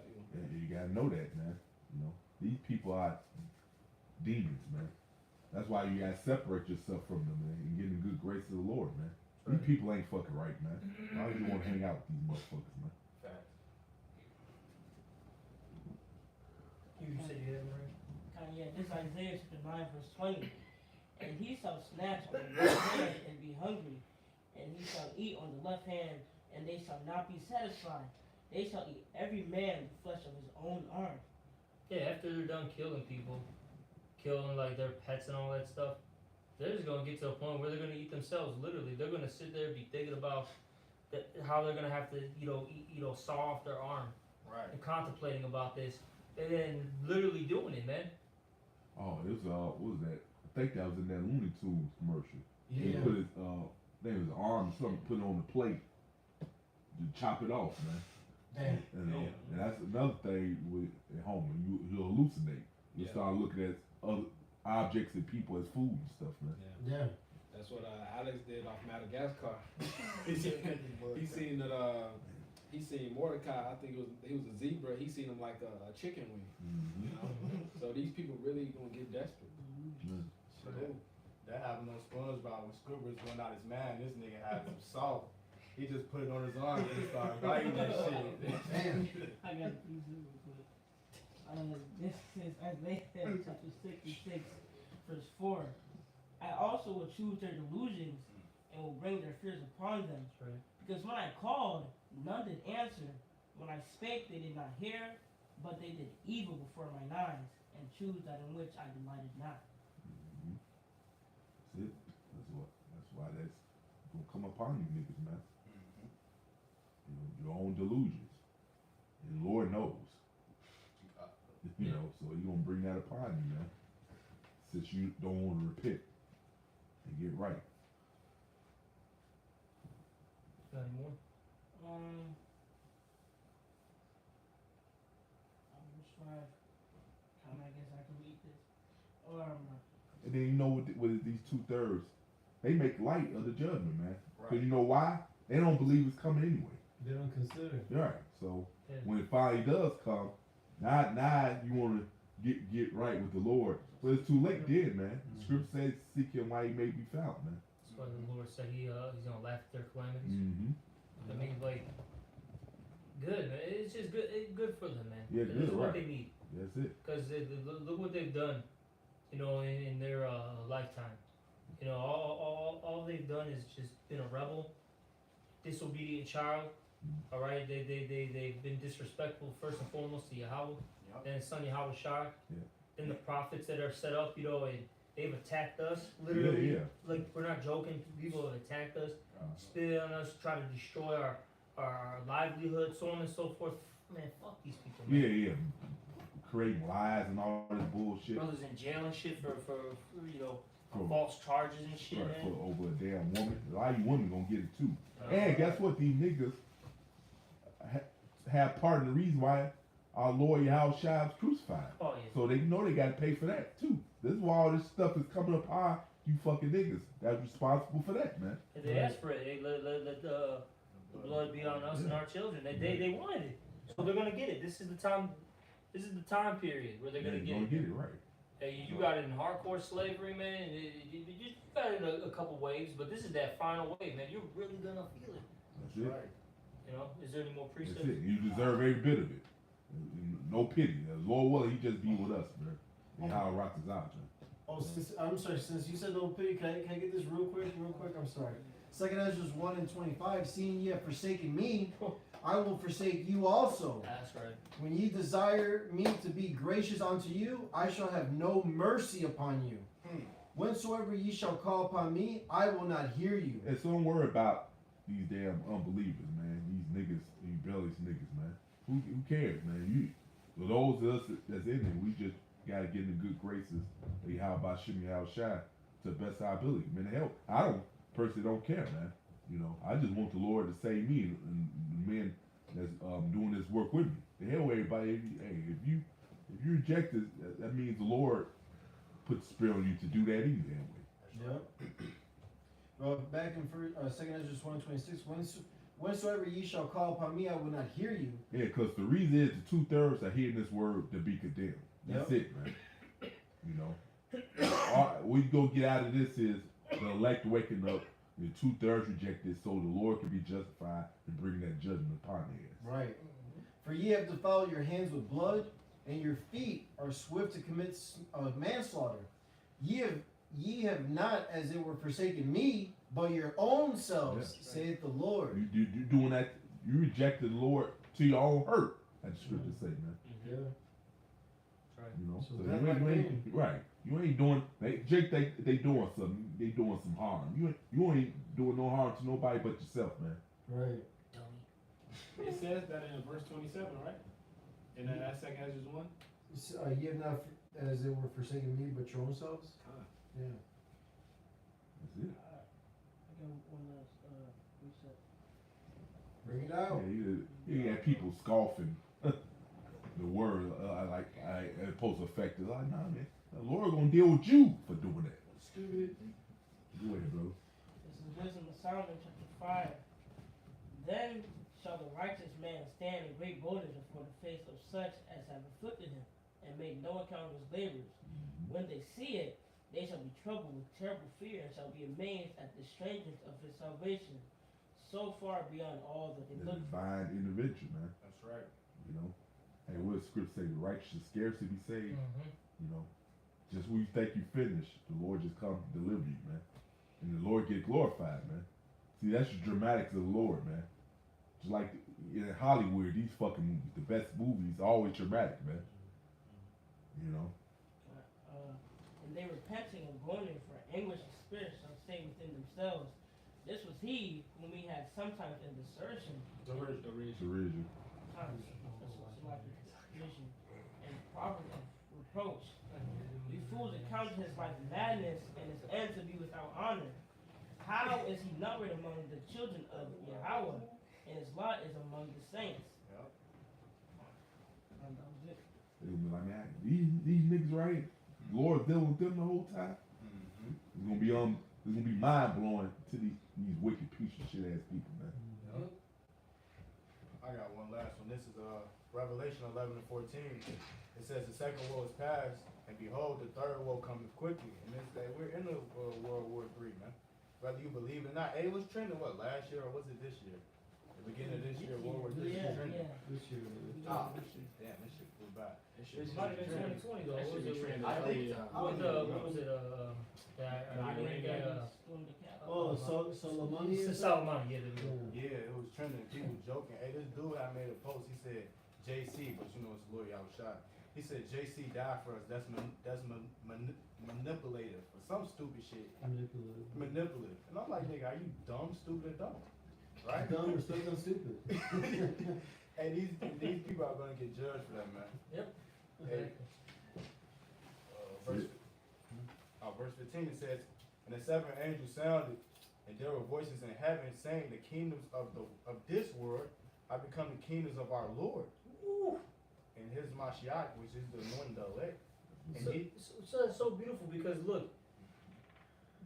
you gotta know that, man. You know, these people are demons, man. That's why you gotta separate yourself from them, man, and get in the good grace of the Lord, man. These people ain't fucking right, man. Why would you want to hang out with these motherfuckers, man? Facts. You said you had one. Yeah, this Isaiah chapter 9 verse 20. And he shall snatch on the right hand and be hungry, and he shall eat on the left hand, and they shall not be satisfied. They shall eat every man the flesh of his own arm. Yeah, after they're done killing people, killing like their pets and all that stuff, they're just gonna get to a point where they're gonna eat themselves. Literally, they're gonna sit there and be thinking about how they're gonna have to, saw off their arm, Right. and contemplating about this, and then literally doing it, man. Oh, it was what was that? I think that was in that Looney Tunes commercial. He Yeah. put his his arm or something, put it on the plate to chop it off, man. Damn. You know, and that's another thing with at home. You'll hallucinate. You Yeah. start looking at other objects and people as food and stuff, man. Yeah. That's what Alex did off Madagascar. he seen that he seen Mordecai. I think he was a zebra. He seen him like a chicken wing. Mm-hmm. You know? So these people really gonna get desperate. Shit, that happened on SpongeBob when Squidward's going out his man. This nigga had some salt. He just put it on his arm and just started biting that shit. Damn. I got to use it real quick. This is Isaiah chapter 66, verse 4. I also will choose their delusions and will bring their fears upon them. That's right. Because when I called, none did answer. When I spake, they did not hear, but they did evil before mine eyes, and choose that in which I delighted not. Mm-hmm. That's it. That's why that's gonna come upon you niggas, man. You know, your own delusions. And the Lord knows. You know, so He gonna bring that upon you, man. Since you don't want to repent and get right. Got any more? And then you know with these 2/3, they make light of the judgment, man. Right. Cause you know why? They don't believe it's coming anyway. They don't consider. Right. So Yeah. when it finally does come, now you want to get right with the Lord, but it's too late then, man. The scripture says, "Seek Him while He may be found," man. That's why the Lord said he's gonna laugh at their calamities. Mm-hmm. I mean, like, good, man. It's just good. It's good for them, man. Yeah, This good, is what right. they need. That's it. Because look what they've done, you know, in their lifetime. You know, all they've done is just been a rebel, disobedient child. All right, they've been disrespectful first and foremost to Yahweh, Yep. then Son Yahweh Shai, Yeah. then the prophets that are set up, you know, and they've attacked us literally. Yeah. Like, we're not joking. People have attacked us, spit on us, try to destroy our livelihood, so on and so forth. Man, fuck these people, man. Yeah. Creating lies and all this bullshit. Brothers in jail and shit for you know, For- false charges and shit, Right, man. for over a damn woman. A lot of you women gonna get it too. And guess what? These niggas have part of the reason why our Lord Yahweh Shai was crucified. Oh yeah. So they know they gotta pay for that too. This is why all this stuff is coming up high. You fucking niggas that's responsible for that, man. And they asked for it. They let the blood be on us and our children. They wanted it, so they're gonna get it. This is the time. This is the time period where they're gonna get it. Get it right. Hey, you got it in hardcore slavery, man. You got it in a couple waves, but this is that final wave, man. You're really gonna feel it. That's it. Right. You know, is there any more That's precepts? it. You deserve every bit of it. No pity. Lord willing, He just be with us, man. And how rock is out, man. Oh, I'm sorry. Since you said no pity, can I get this real quick? I'm sorry. 2 Ezra 1:25. Seeing ye have forsaken me, I will forsake you also. That's right. When ye desire me to be gracious unto you, I shall have no mercy upon you. Whensoever ye shall call upon me, I will not hear you. And so don't worry about these damn unbelievers, man. These niggas, these rebellious niggas, man. Who cares, man? For those of us that's in it, we just gotta get in the good graces of how about Shimmy How Shine to the best of our ability. Man, hell, I personally don't care, man. You know, I just want the Lord to save me and the men that's doing this work with me. The hell, everybody. If you reject it, that means the Lord put the spirit on you to do that anyway. Yep. Well, back in 2 Ezra 1:26, whensoever ye shall call upon me, I will not hear you. Yeah, because the reason is the 2/3 are hearing this word to be condemned. That's it, man. You know, we go get out of this is the elect waking up, the 2/3 rejected, so the Lord can be justified and bring that judgment upon their heads. Right. For ye have defiled your hands with blood, and your feet are swift to commit manslaughter. Ye have not, as it were, forsaken me, but your own selves, saith the Lord. You doing that? You rejected the Lord to your own hurt. That's the scripture say, man. Yeah. Right. You know, So so that you might ain't right. You ain't doing. They doing something. They doing some harm. You ain't doing no harm to nobody but yourself, man. Right. Dummy. It says that in verse 27, right? In that 2 Ezra 1. Ye have not, as it were, forsaken me, but your own selves. Yeah. That's it. I got one last reset. Bring it out. Yeah, he had people scoffing the word. It's supposed to affect us. Like, nah, man. The Lord gonna deal with you for doing that. Stupid. Go ahead, bro. This is Wisdom of Solomon, chapter 5. Then shall the righteous man stand in great boldness before the face of such as have afflicted him, and make no account of his labors. When they see it, they shall be troubled with terrible fear, and shall be amazed at the strangeness of his salvation, so far beyond all that they The look for. divine intervention, man. That's right. You know. Hey, what does scripture say? The righteous should scarcely be saved. You know. Just when you think you finished, the Lord just come to deliver you, man. And the Lord get glorified, man. See, that's the dramatics of the Lord, man. Just like in Hollywood, these fucking movies, the best movies are always dramatic, man. You know. And they repenting and groaning for anguish of spirit shall say within themselves, this was he whom we had sometimes in desertion, Derision. and poverty of reproach. You fools account his life madness and his end to be without honor. How is he numbered among the children of Yahweh, and his lot is among the saints? Yep. And that was it. They'll be like, man, these niggas right here, the Lord dealing with them the whole time. It's gonna be mind blowing to these wicked piece of shit ass people, man. Yep. I got one last one. This is Revelation 11:14. It says the second woe is past, and behold, the third woe cometh quickly. And it's that we're in the World War III, man. Whether you believe it or not, it was trending what last year or was it this year? The beginning of this year, World War III was trending. This year. Oh, damn, this shit flew by. It might have been 2020 though. That What was shit it? trending I think earlier. What was it? Iranian guy. Oh, so Lamani It's is Salman, yeah. There we go. Yeah, it was trending. People joking. Hey, this dude I made a post. He said JC, but you know it's a lawyer. I was shot. He said JC died for us. That's manipulative for some stupid shit. Manipulative. And I'm like, nigga, are you dumb, stupid, or dumb? Right? Dumb or still dumb stupid. Hey, these people are gonna get judged for that, man. Yep. Hey, verse 15 it says, and the seventh angel sounded, and there were voices in heaven saying, the kingdoms of this world are become the kingdoms of our Lord. Ooh. And his Mashiach, which is the anointed elect. And So that's so beautiful because look,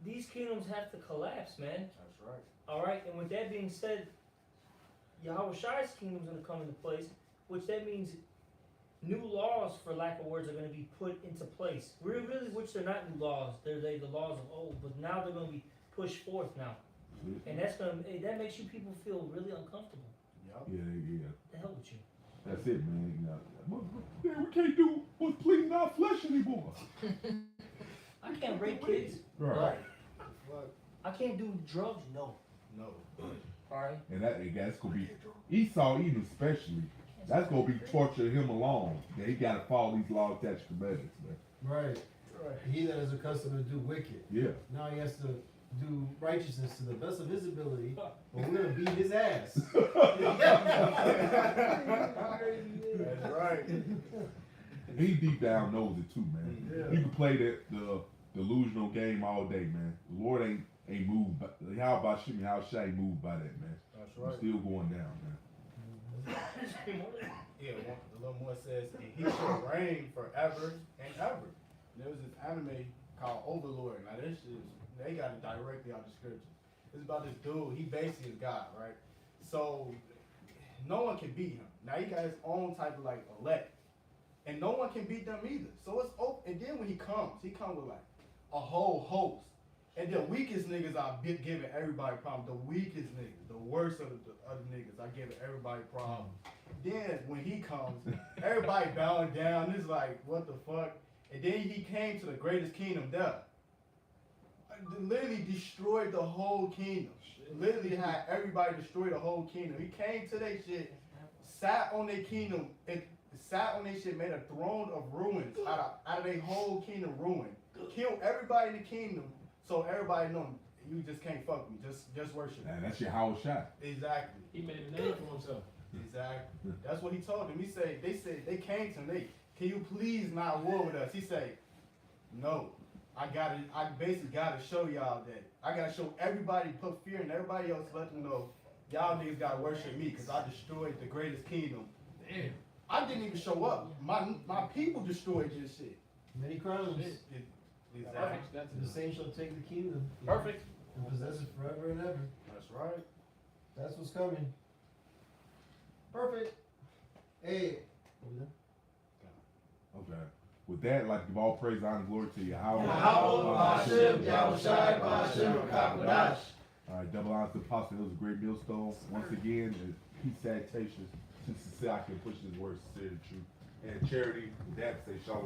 these kingdoms have to collapse, man. that's right. All right, and with that being said, Yahweh Shai's kingdom's going to come into place, which that means new laws, for lack of words, are going to be put into place. Which they're not new laws; they're the laws of old, but now they're going to be pushed forth now, and that makes you people feel really uncomfortable. Yep. Yeah. The hell with you. That's it, man. You know, we can't do what's pleasing our flesh anymore. I can't rape kids. Right. What? I can't do drugs. No. No. All right. And that's gonna be Esau, even especially. That's gonna be torturing him along. That he gotta follow these law, statutes, commandments, man. Right. He that is accustomed to do wicked. Yeah. Now he has to do righteousness to the best of his ability, but we're gonna beat his ass. That's right. He deep down knows it too, man. Yeah. You can play the delusional game all day, man. The Lord ain't moved by how about Shimmy, how Shai moved by that, man. That's We're right. still going down, man. Yeah, a little more says, and he shall reign forever and ever. There was this anime called Overlord. Now this is, they got it directly out the scriptures. It's about this dude, he basically is God, right? So, no one can beat him. Now he got his own type of like elect. And no one can beat them either. So it's open. And then when he comes with like a whole host. And the weakest niggas are giving everybody problems. The weakest niggas, the worst of the niggas are giving everybody problems. Then when he comes, everybody bowing down. It's like, what the fuck? And then he came to the greatest kingdom there. Literally destroyed the whole kingdom. Literally had everybody destroy the whole kingdom. He came to their shit, sat on their kingdom, and sat on their shit, made a throne of ruins out of their whole kingdom ruined. Killed everybody in the kingdom. So everybody know you just can't fuck me. Just worship. Man, that's your house shot. Exactly. He made a name for himself. Exactly. That's what he told them. They said they came to him. Can you please not war with us? He said, no. I basically gotta show y'all that. I gotta show everybody, put fear in everybody else, let them know y'all niggas gotta worship me because I destroyed the greatest kingdom. Damn. I didn't even show up. My people destroyed this shit. Many crowns. Exactly. The saints shall take the kingdom. Perfect. And possess it forever and ever. That's right. That's what's coming. Perfect. Hey. Okay. With that, I'd like to give all praise, honor, and glory to Yahweh. All right, double honors to the apostle. It was a great millstone. Once again, peace, salutations. Since I can push this word, sincerity, truth, and charity. With that, say shalom.